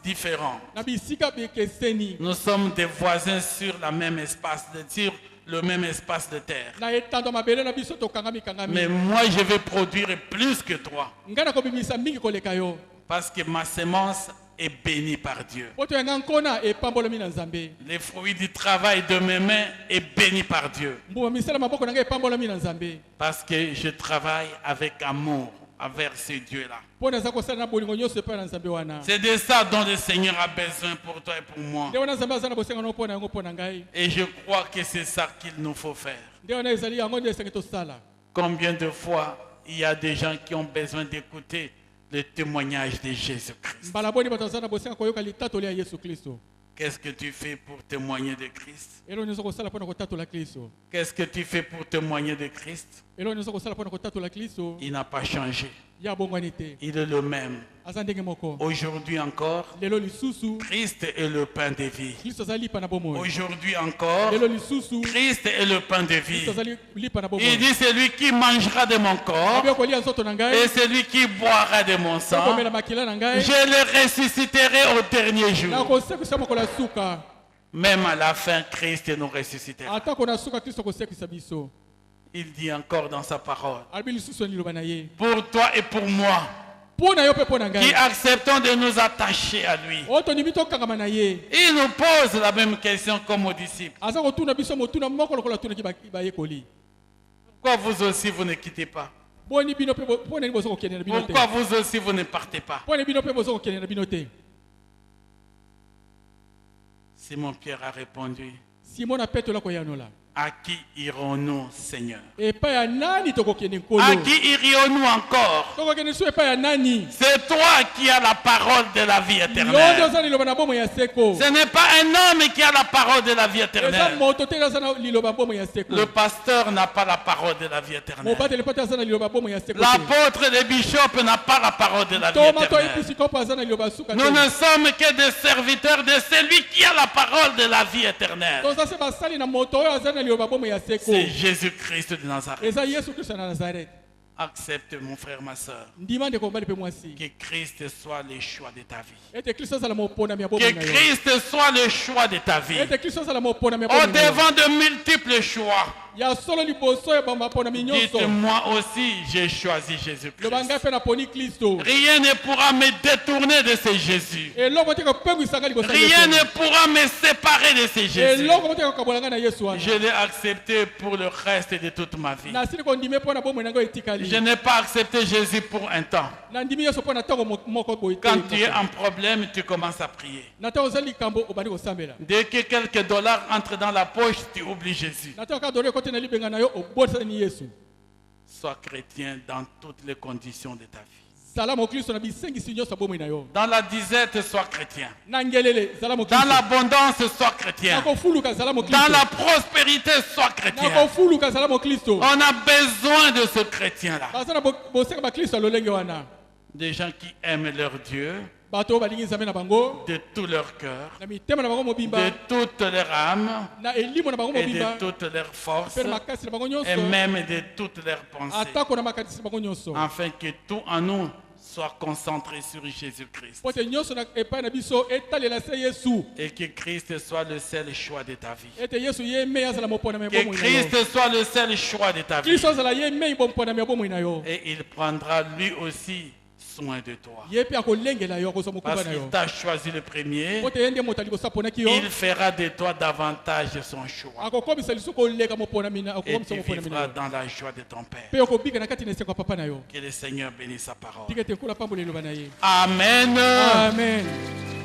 différents. na bisika bekeseni Nous sommes des voisins sur la même espace, sur le même espace de terre. na etando ya mabele na biso tokangami kangami Mais moi, je vais produire plus que toi, ngai nakobimisa mingi koleka yo parce que ma semence est bénie par Dieu. po toyanga nkona epambolami na nzambe Les fruits du travail de mes mains est béni par Dieu, mbuma misala maboko na ngai epambolami na nzambe parce que je travaille avec amour envers ce Dieu-là. mpo naza kosala na bolingo nyonso epai na nzambe wana C'est de ça dont le Seigneur a besoin pour toi et pour moi. nde wana nzambe aza na bosengano mpo na yango mpo na ngai Et je crois que c'est ça qu'il nous faut faire. nde wana ezali yango nde esenge tosala Combien de fois il y a des gens qui ont besoin d'écouter le témoignage de Jésus-Christ. mbala boni bato baza na bosenga koyoka litatoli ya yesu kristo Qu'est-ce que tu fais pour témoigner de Christ? eloko nyonso kosala mpo na kotatola kristo Qu'est-ce que tu fais pour témoigner de Christ? eloko nyonso kosala mpo na kotatola kristo Il n'a pas changé. ya bongwani te Il est le même. aza ndenge moko Aujourd'hui encore, lelo lisusu Christ est le pain de vie. Kristo aza lipa na bomoi Aujourd'hui encore, lelo lisusu Christ est le pain de vie. Kristo aza lipa na Il bomoi dit celui qui mangera de mon corps abi okolia nzoto na ngai et celui qui boira de mon sang, okomela makila na ngai je le ressusciterai au dernier jour. nakosekisa mokolo ya suka Même à la fin, Christ nous ressuscitera. atako na suka Kristo akosekisa biso Il dit encore dans sa parole, alobi lisusu na liloba na ye pour toi et pour moi, mpo na yo mpe mpo na qui ngai acceptons de nous attacher à lui. oyo tondimi tokangama na ye Il nous pose la même question comme aux disciples. aza kotuna biso motuna moko lokola atunaki bayekoli Pourquoi vous aussi vous ne quittez pas? boni bino mpe mpo nani boza kokende na bino te Pourquoi vous aussi vous ne partez pas? mpo na bino mpe boza kokende na bino te Simon Pierre a répondu, simona petelo akoyanola à qui irons-nous, Seigneur? epai ya nani tokokende À nkolo qui irions-nous encore? tokokende so epai ya nani C'est toi qui as la parole de la vie yo nde éternelle. oza na liloba na bomoi ya seko Ce n'est pas un homme qui a la parole de la vie eza éternelle. moto te aza na liloba bomoi ya seko Le pasteur n'a pas la parole de la vie éternelle. mobateli mpo te aza na liloba bomoi ya seko te L'apôtre, le bishop n'a pas la parole de la vie toma to éternelle. episikopo aza na liloba ya suka Nous te ne sommes que des serviteurs de celui qui a la parole de la vie éternelle. toza se basali na moto oyo aza na liloba bomoi ya seko C'est Jésus-Christ de Nazareth. eza yesu kristo na nazareth Accepte, mon frère, ma soeur, ndima ndeko mobali mpe mwasi que Christ soit le choix de ta vie. ete kristo azala moponami ya Que bomoi na yo Christ soit le choix de ta vie. ete kristo azala moponami ya bomoi na yo Au-devant de multiples choix, ya solo liboso ya bamaponami nyonso dites-moi aussi, j'ai choisi Jésus-Christ. loba ngai mpe naponi kristo Rien ne pourra me détourner de ce Jésus. eloko te kopengwisanga liboso ya Rien Yesu. ne pourra me séparer de ce Jésus. eloko te kokabola ngai na yesu wana Je l'ai accepté pour le reste de toute ma vie. nasili kondime mpo na bomoi na ngai etikali Je n'ai pas accepté Jésus pour un temps. nandimi yesu mpo na ntango moko boye te. Quand tu es en problème, tu commences à prier. na ntango oza likambo obandi kosambela Dès que quelques dollars entrent dans la poche, tu oublies Jésus. na ntango kaka dolo ekoti na libenga na yo obosani yesu Sois chrétien dans toutes les conditions de ta vie. zala mokristo na bisengisi nyonso ya bomoi na yo Dans la disette, sois chrétien. na ngelele zala Dans mokristo l'abondance, sois chrétien. na kofuluka zala Dans mokristo la prospérité, sois na chrétien. kofuluka zala mokristo On a besoin de ce chrétien-là. baza na bosenga bakristo ya lolenge wana Des gens qui aiment leur Dieu bato oyo balingi nzambe na bango de tout leur cœur, na mitema na bango mobimba de toute leur âme na elimo na bango et de mobimba toute leur force mpe na makasi na bango et nyonso même de toutes leurs pensées, atako na makanisi na bango nyonso afin que tout en nous soit concentré sur Jésus-Christ po te nyonso na epai na biso etalela se yesu et que Christ soit le seul choix de ta vie. ete yesu ye mei azala moponami ya Que bomoi na yo Christ soit le seul choix de ta vie kristo azala ye mei moponami ya bomoi na yo et il prendra lui aussi soin de toi. ye mpe akolengela yo akozwa mokumba Parce na yo qu'il t'a choisi le premier, po te ye nde moto ya liboso aponaki yo il fera de toi davantage son choix akokomisa lisusu koleka moponami et akokomisa tu moponami na vivras yo dans la joie de ton Père. mpe okobika na kati na esengo ya papa na yo Que le Seigneur bénisse sa parole. tika ete nkula pambola eloba na ye Amen. amen